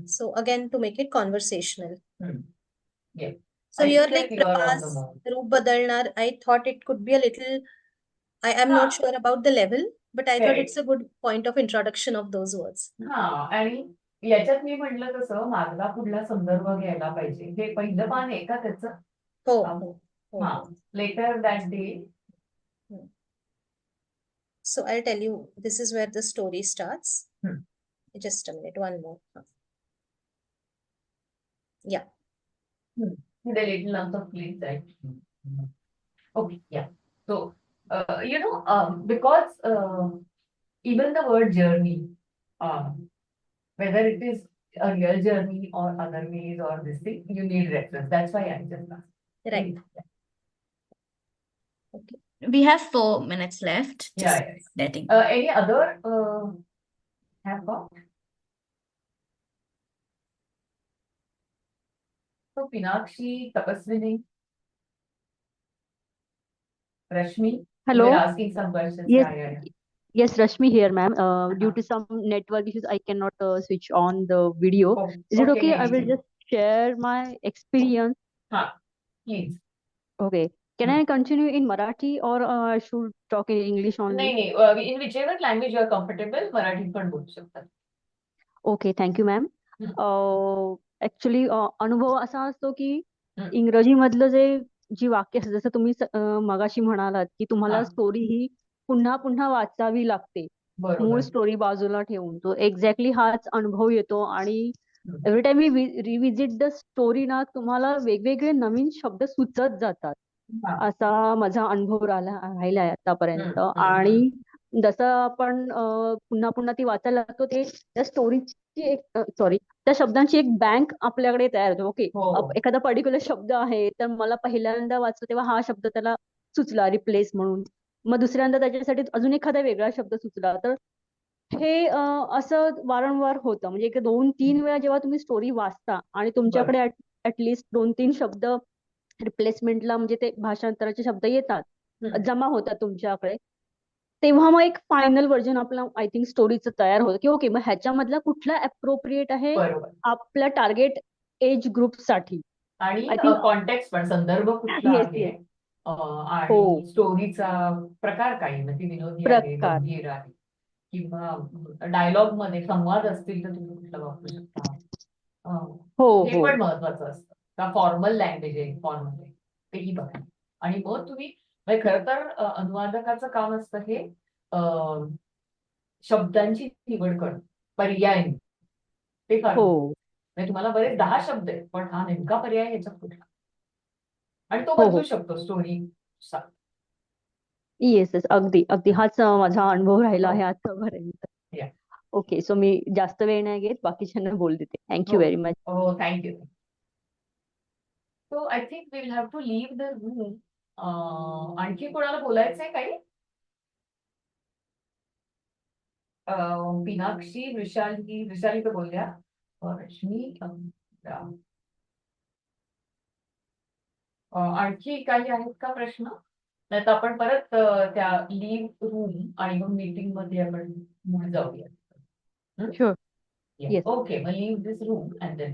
So again to make it conversational.
Yeah.
So here like प्रवास, रूप बदलणार, I thought it could be a little, I am not sure about the level, but I thought it's a good point of introduction of those words.
आणि याच्यात मी म्हटलं तसं मागला पुढला संदर्भ घ्यायला पाहिजे. हे पहिलं पान आहे का त्याचं?
हो.
Later that day.
So I'll tell you, this is where the story starts. Just a minute, one more. Yeah.
The little lumps of clay, right? Okay, yeah. So, because even the word journey, whether it is a real journey or other ways or this thing, you need reference. That's why I just asked.
Right.
Okay. We have 4 minutes left. Letting.
Any other have got? So Pinakshi, Tapaswini, Rashmi.
Hello.
You were asking some questions.
Yes. Yes, Rashmi here, ma'am. Due to some network issues, I cannot switch on the video. Is it okay? I will just share my experience.
Please.
Okay. Can I continue in Marathi or I should talk in English only?
In whichever language you are comfortable, Marathi पण बोलू शकतात.
Okay, thank you, ma'am. Actually, अनुभव असा असतो की इंग्रजीमधलं जी वाक्य असतात, जसं तुम्ही मगाशी म्हणालात की तुम्हाला स्टोरी ही पुन्हा पुन्हा वाचावी लागते मूळ स्टोरी बाजूला ठेवून. तो एक्झॅक्टली हाच अनुभव येतो आणि every time we revisit the story ना, तुम्हाला वेगवेगळे नवीन शब्द सुचत जातात. असा माझा अनुभव राहिलाय आतापर्यंत. आणि जसं आपण पुन्हा पुन्हा ती वाचायला लागतो, ते त्या स्टोरीची एक त्या शब्दांची एक बँक आपल्याकडे तयार होते. ओके, एखादा पर्टिक्युलर शब्द आहे तर मला पहिल्यांदा वाचतो तेव्हा हा शब्द त्याला सुचला रिप्लेस म्हणून, मग दुसऱ्यांदा त्याच्यासाठी अजून एखादा वेगळा शब्द सुचला तर हे असं वारंवार होतं. म्हणजे एक 2-3 वेळा जेव्हा तुम्ही स्टोरी वाचता आणि तुमच्याकडे ऍटलिस्ट 2-3 शब्द रिप्लेसमेंटला म्हणजे ते भाषांतराचे शब्द येतात, जमा होतात तुमच्याकडे, तेव्हा मग एक फायनल व्हर्जन आपला आय थिंक स्टोरीचं तयार होतं की ओके, मग ह्याच्यामधला कुठला अप्रोप्रिएट आहे
बरोबर.
आपल्या टार्गेट एज ग्रुपसाठी.
आणि
आय थिंक
कॉन्टेक्स्ट पण, संदर्भ कुठला
येस
आहे,
येस हो
आणि स्टोरीचा प्रकार काही, म्हणजे विनोदी आहे,
प्रकार
गंभीर आहे, किंवा डायलॉग मध्ये संवाद असतील तर तुम्ही कुठला वापरू शकता.
हो
हे
हो
पण महत्वाचं असतं का फॉर्मल लँग्वेज आहे फॉर्ममध्ये, तेही बघा. आणि मग तुम्ही म्हणजे खरं तर अनुवादकाचं काम असतं हे शब्दांची निवड करणं, पर्याय ते फार
हो
म्हणजे तुम्हाला बरेच 10 शब्द आहेत, पण हा नेमका पर्याय ह्याच्यात कुठला, आणि तो
हो
बदलू
हो
शकतो स्टोरी.
येस येस अगदी अगदी हाच माझा अनुभव राहिला
हो.
आहे आतापर्यंत.
Yeah.
ओके, सो मी जास्त वेळ नाही घेत, बाकीच्यांना बोल देते. Thank you very much.
Oh, thank you. So I think we will have to leave the room. आणखी कोणाला बोलायचंय काही? मीनाक्षी, वृषाली तर बोलल्या. रश्मी, आणखी काही आहेत का प्रश्न? नाही तर आपण परत त्या लीव्ह रूम आणि मग मीटिंग मध्ये आपण जाऊया.
Sure. Yes.
Okay, we'll leave this room and then